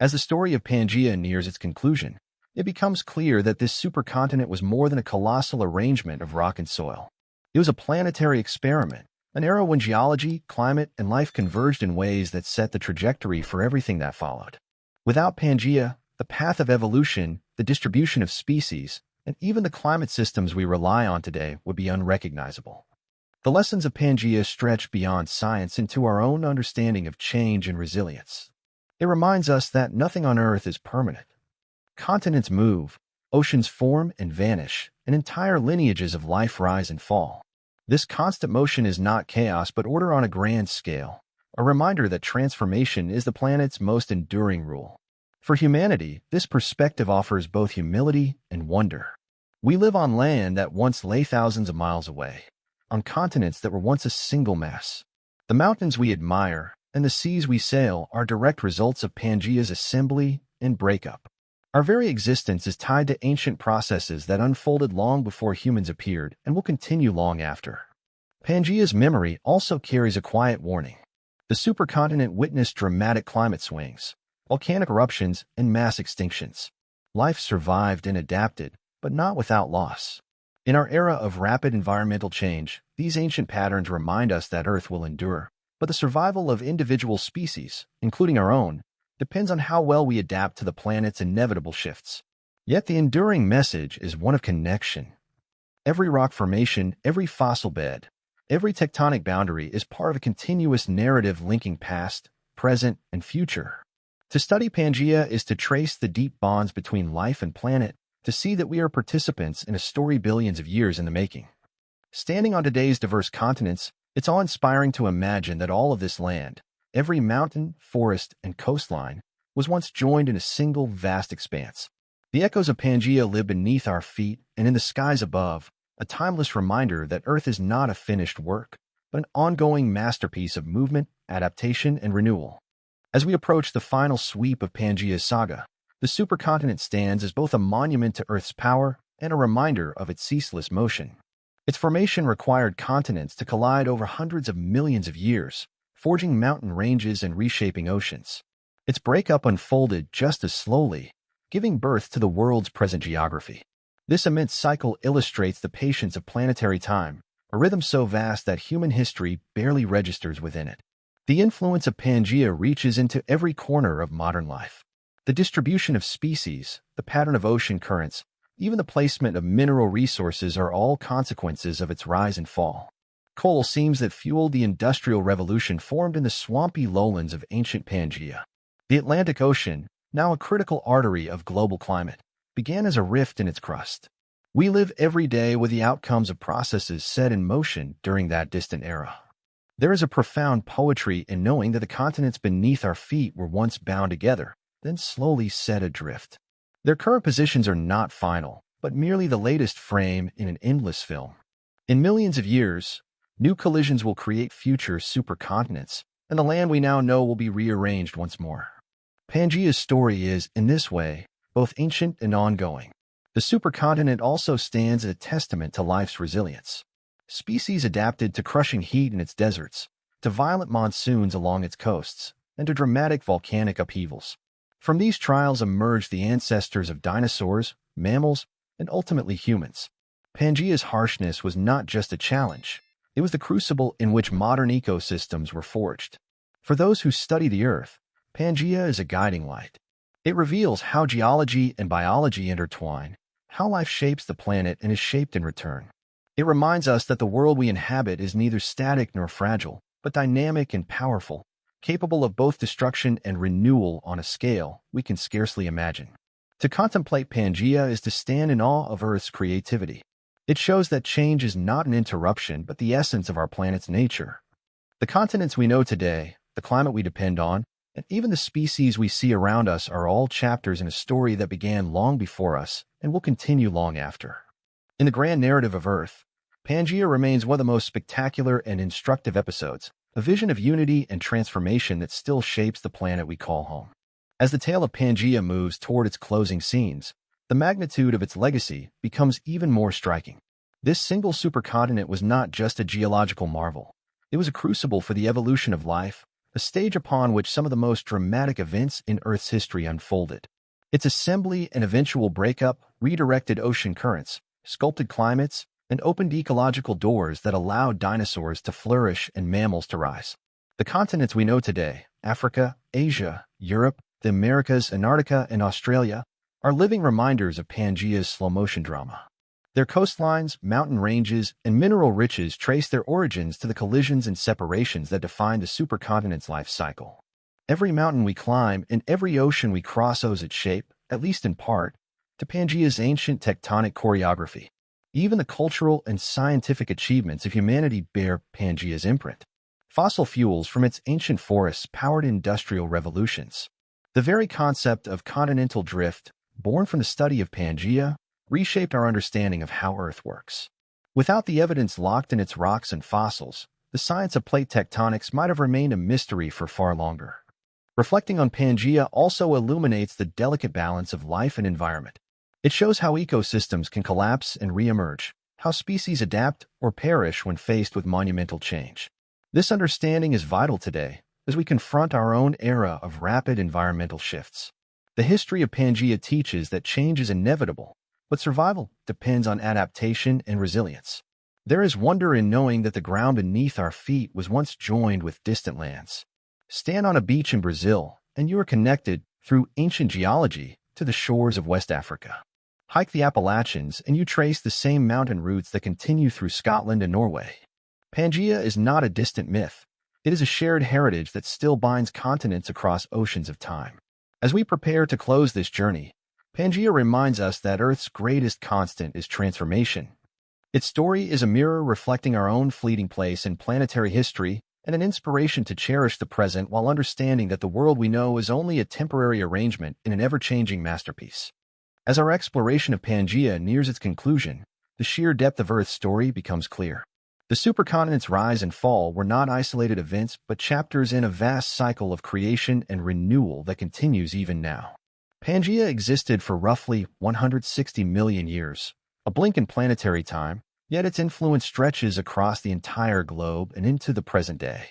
As the story of Pangea nears its conclusion, it becomes clear that this supercontinent was more than a colossal arrangement of rock and soil. It was a planetary experiment, an era when geology, climate, and life converged in ways that set the trajectory for everything that followed. Without Pangea, the path of evolution, the distribution of species, and even the climate systems we rely on today would be unrecognizable. The lessons of Pangea stretch beyond science into our own understanding of change and resilience. It reminds us that nothing on Earth is permanent. Continents move, oceans form and vanish, and entire lineages of life rise and fall. This constant motion is not chaos but order on a grand scale, a reminder that transformation is the planet's most enduring rule. For humanity, this perspective offers both humility and wonder. We live on land that once lay thousands of miles away, on continents that were once a single mass. The mountains we admire and the seas we sail are direct results of Pangea's assembly and breakup. Our very existence is tied to ancient processes that unfolded long before humans appeared and will continue long after. Pangea's memory also carries a quiet warning. The supercontinent witnessed dramatic climate swings, volcanic eruptions, and mass extinctions. Life survived and adapted, but not without loss. In our era of rapid environmental change, these ancient patterns remind us that Earth will endure, but the survival of individual species, including our own, depends on how well we adapt to the planet's inevitable shifts. Yet the enduring message is one of connection. Every rock formation, every fossil bed, every tectonic boundary is part of a continuous narrative linking past, present, and future. To study Pangea is to trace the deep bonds between life and planet, to see that we are participants in a story billions of years in the making. Standing on today's diverse continents, it's awe-inspiring to imagine that all of this land, every mountain, forest, and coastline, was once joined in a single vast expanse. The echoes of Pangea live beneath our feet and in the skies above, a timeless reminder that Earth is not a finished work, but an ongoing masterpiece of movement, adaptation, and renewal. As we approach the final sweep of Pangea's saga, the supercontinent stands as both a monument to Earth's power and a reminder of its ceaseless motion. Its formation required continents to collide over hundreds of millions of years, forging mountain ranges and reshaping oceans. Its breakup unfolded just as slowly, giving birth to the world's present geography. This immense cycle illustrates the patience of planetary time, a rhythm so vast that human history barely registers within it. The influence of Pangea reaches into every corner of modern life. The distribution of species, the pattern of ocean currents, even the placement of mineral resources are all consequences of its rise and fall. Coal seams that fueled the Industrial Revolution formed in the swampy lowlands of ancient Pangea. The Atlantic Ocean, now a critical artery of global climate, began as a rift in its crust. We live every day with the outcomes of processes set in motion during that distant era. There is a profound poetry in knowing that the continents beneath our feet were once bound together, then slowly set adrift. Their current positions are not final, but merely the latest frame in an endless film. In millions of years, new collisions will create future supercontinents, and the land we now know will be rearranged once more. Pangea's story is, in this way, both ancient and ongoing. The supercontinent also stands as a testament to life's resilience. Species adapted to crushing heat in its deserts, to violent monsoons along its coasts, and to dramatic volcanic upheavals. From these trials emerged the ancestors of dinosaurs, mammals, and ultimately humans. Pangea's harshness was not just a challenge, it was the crucible in which modern ecosystems were forged. For those who study the Earth, Pangea is a guiding light. It reveals how geology and biology intertwine, how life shapes the planet and is shaped in return. It reminds us that the world we inhabit is neither static nor fragile, but dynamic and powerful, capable of both destruction and renewal on a scale we can scarcely imagine. To contemplate Pangea is to stand in awe of Earth's creativity. It shows that change is not an interruption but the essence of our planet's nature. The continents we know today, the climate we depend on, and even the species we see around us are all chapters in a story that began long before us and will continue long after. In the grand narrative of Earth, Pangea remains one of the most spectacular and instructive episodes, a vision of unity and transformation that still shapes the planet we call home. As the tale of Pangea moves toward its closing scenes, the magnitude of its legacy becomes even more striking. This single supercontinent was not just a geological marvel. It was a crucible for the evolution of life, a stage upon which some of the most dramatic events in Earth's history unfolded. Its assembly and eventual breakup redirected ocean currents, sculpted climates, and opened ecological doors that allowed dinosaurs to flourish and mammals to rise. The continents we know today, Africa, Asia, Europe, the Americas, Antarctica, and Australia, are living reminders of Pangea's slow-motion drama. Their coastlines, mountain ranges, and mineral riches trace their origins to the collisions and separations that define the supercontinent's life cycle. Every mountain we climb and every ocean we cross owes its shape, at least in part, to Pangea's ancient tectonic choreography. Even the cultural and scientific achievements of humanity bear Pangea's imprint. Fossil fuels from its ancient forests powered industrial revolutions. The very concept of continental drift, born from the study of Pangea, reshaped our understanding of how Earth works. Without the evidence locked in its rocks and fossils, the science of plate tectonics might have remained a mystery for far longer. Reflecting on Pangea also illuminates the delicate balance of life and environment. It shows how ecosystems can collapse and re-emerge, how species adapt or perish when faced with monumental change. This understanding is vital today as we confront our own era of rapid environmental shifts. The history of Pangea teaches that change is inevitable, but survival depends on adaptation and resilience. There is wonder in knowing that the ground beneath our feet was once joined with distant lands. Stand on a beach in Brazil, and you are connected, through ancient geology, to the shores of West Africa. Hike the Appalachians, and you trace the same mountain routes that continue through Scotland and Norway. Pangea is not a distant myth. It is a shared heritage that still binds continents across oceans of time. As we prepare to close this journey, Pangea reminds us that Earth's greatest constant is transformation. Its story is a mirror reflecting our own fleeting place in planetary history and an inspiration to cherish the present while understanding that the world we know is only a temporary arrangement in an ever-changing masterpiece. As our exploration of Pangea nears its conclusion, the sheer depth of Earth's story becomes clear. The supercontinent's rise and fall were not isolated events but chapters in a vast cycle of creation and renewal that continues even now. Pangea existed for roughly 160 million years, a blink in planetary time, yet its influence stretches across the entire globe and into the present day.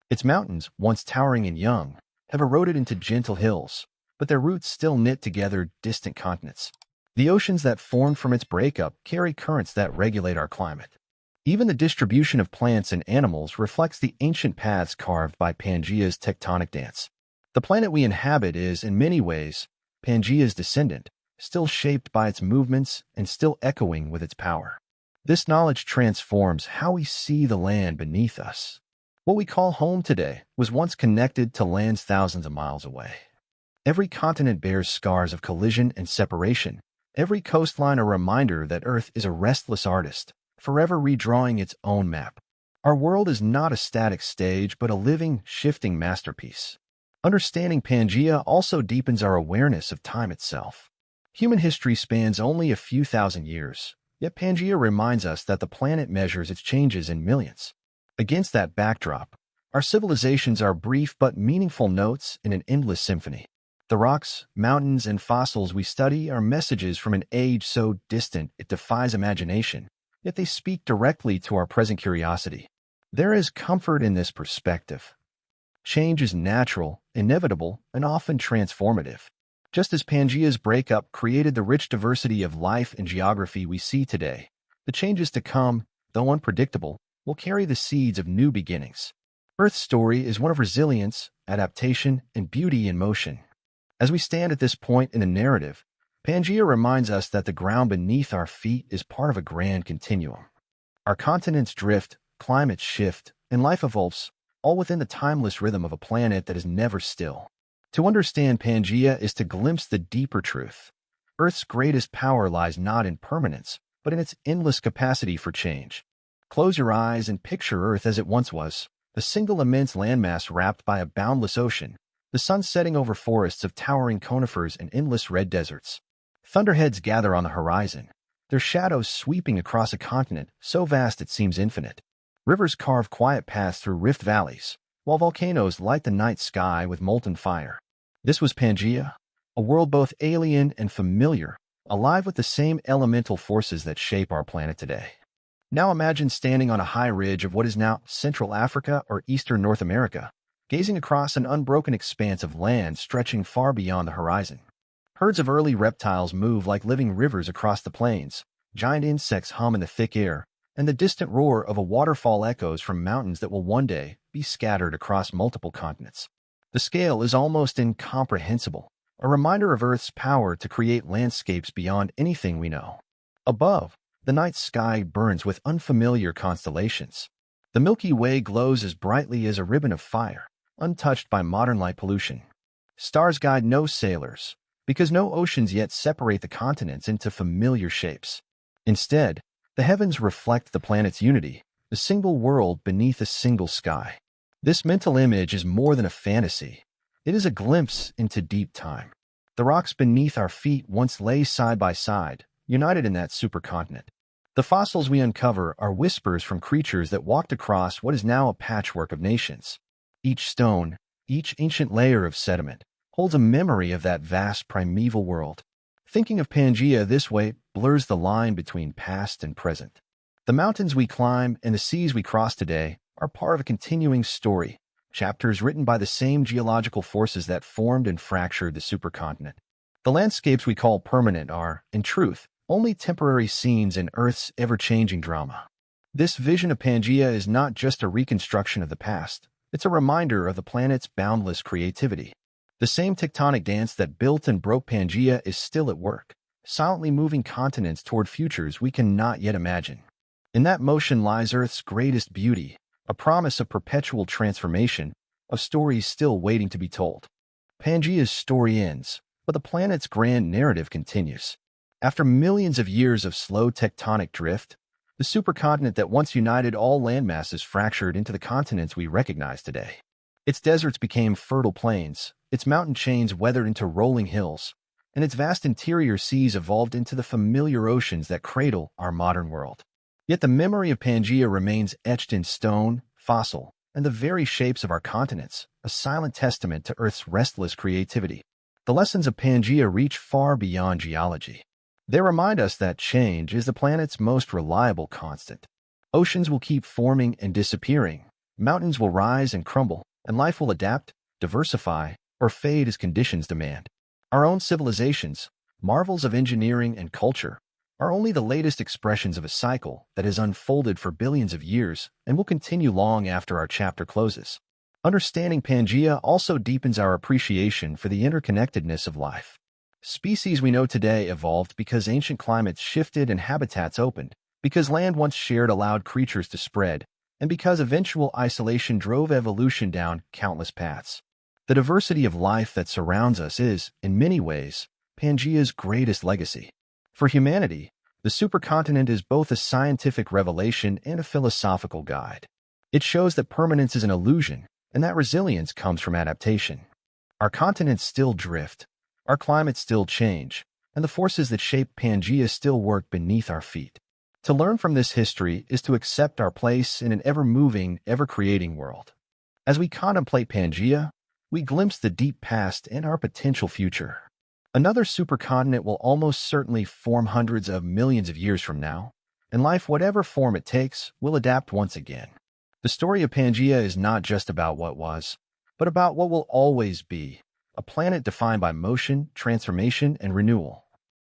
Its mountains, once towering and young, have eroded into gentle hills, but their roots still knit together distant continents. The oceans that formed from its breakup carry currents that regulate our climate. Even the distribution of plants and animals reflects the ancient paths carved by Pangea's tectonic dance. The planet we inhabit is, in many ways, Pangea's descendant, still shaped by its movements and still echoing with its power. This knowledge transforms how we see the land beneath us. What we call home today was once connected to lands thousands of miles away. Every continent bears scars of collision and separation, every coastline a reminder that Earth is a restless artist, forever redrawing its own map. Our world is not a static stage, but a living, shifting masterpiece. Understanding Pangea also deepens our awareness of time itself. Human history spans only a few thousand years, yet Pangea reminds us that the planet measures its changes in millions. Against that backdrop, our civilizations are brief but meaningful notes in an endless symphony. The rocks, mountains, and fossils we study are messages from an age so distant it defies imagination, yet they speak directly to our present curiosity. There is comfort in this perspective. Change is natural, inevitable, and often transformative. Just as Pangea's breakup created the rich diversity of life and geography we see today, the changes to come, though unpredictable, will carry the seeds of new beginnings. Earth's story is one of resilience, adaptation, and beauty in motion. As we stand at this point in the narrative, Pangea reminds us that the ground beneath our feet is part of a grand continuum. Our continents drift, climates shift, and life evolves, all within the timeless rhythm of a planet that is never still. To understand Pangea is to glimpse the deeper truth. Earth's greatest power lies not in permanence, but in its endless capacity for change. Close your eyes and picture Earth as it once was, the single immense landmass wrapped by a boundless ocean, the sun setting over forests of towering conifers and endless red deserts. Thunderheads gather on the horizon, their shadows sweeping across a continent so vast it seems infinite. Rivers carve quiet paths through rift valleys, while volcanoes light the night sky with molten fire. This was Pangea, a world both alien and familiar, alive with the same elemental forces that shape our planet today. Now imagine standing on a high ridge of what is now Central Africa or Eastern North America, gazing across an unbroken expanse of land stretching far beyond the horizon. Herds of early reptiles move like living rivers across the plains, giant insects hum in the thick air, and the distant roar of a waterfall echoes from mountains that will one day be scattered across multiple continents. The scale is almost incomprehensible, a reminder of Earth's power to create landscapes beyond anything we know. Above, the night sky burns with unfamiliar constellations. The Milky Way glows as brightly as a ribbon of fire, untouched by modern light pollution. Stars guide no sailors, because no oceans yet separate the continents into familiar shapes. Instead, the heavens reflect the planet's unity, a single world beneath a single sky. This mental image is more than a fantasy. It is a glimpse into deep time. The rocks beneath our feet once lay side by side, united in that supercontinent. The fossils we uncover are whispers from creatures that walked across what is now a patchwork of nations. Each stone, each ancient layer of sediment, holds a memory of that vast primeval world. Thinking of Pangea this way blurs the line between past and present. The mountains we climb and the seas we cross today are part of a continuing story, chapters written by the same geological forces that formed and fractured the supercontinent. The landscapes we call permanent are, in truth, only temporary scenes in Earth's ever-changing drama. This vision of Pangea is not just a reconstruction of the past, it's a reminder of the planet's boundless creativity. The same tectonic dance that built and broke Pangea is still at work, silently moving continents toward futures we cannot yet imagine. In that motion lies Earth's greatest beauty, a promise of perpetual transformation, of stories still waiting to be told. Pangea's story ends, but the planet's grand narrative continues. After millions of years of slow tectonic drift, the supercontinent that once united all landmasses fractured into the continents we recognize today. Its deserts became fertile plains, its mountain chains weathered into rolling hills, and its vast interior seas evolved into the familiar oceans that cradle our modern world. Yet the memory of Pangea remains etched in stone, fossil, and the very shapes of our continents, a silent testament to Earth's restless creativity. The lessons of Pangea reach far beyond geology. They remind us that change is the planet's most reliable constant. Oceans will keep forming and disappearing, mountains will rise and crumble, and life will adapt, diversify, or fade as conditions demand. Our own civilizations, marvels of engineering and culture, are only the latest expressions of a cycle that has unfolded for billions of years and will continue long after our chapter closes. Understanding Pangea also deepens our appreciation for the interconnectedness of life. Species we know today evolved because ancient climates shifted and habitats opened, because land once shared allowed creatures to spread, and because eventual isolation drove evolution down countless paths. The diversity of life that surrounds us is, in many ways, Pangea's greatest legacy. For humanity, the supercontinent is both a scientific revelation and a philosophical guide. It shows that permanence is an illusion, and that resilience comes from adaptation. Our continents still drift, our climates still change, and the forces that shape Pangea still work beneath our feet. To learn from this history is to accept our place in an ever-moving, ever-creating world. As we contemplate Pangea, we glimpse the deep past and our potential future. Another supercontinent will almost certainly form hundreds of millions of years from now, and life, whatever form it takes, will adapt once again. The story of Pangea is not just about what was, but about what will always be, a planet defined by motion, transformation, and renewal.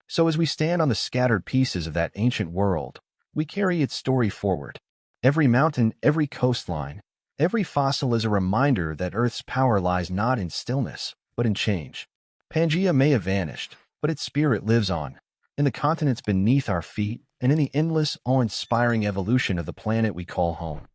So as we stand on the scattered pieces of that ancient world, we carry its story forward. Every mountain, every coastline, every fossil is a reminder that Earth's power lies not in stillness, but in change. Pangea may have vanished, but its spirit lives on, in the continents beneath our feet and in the endless, awe-inspiring evolution of the planet we call home.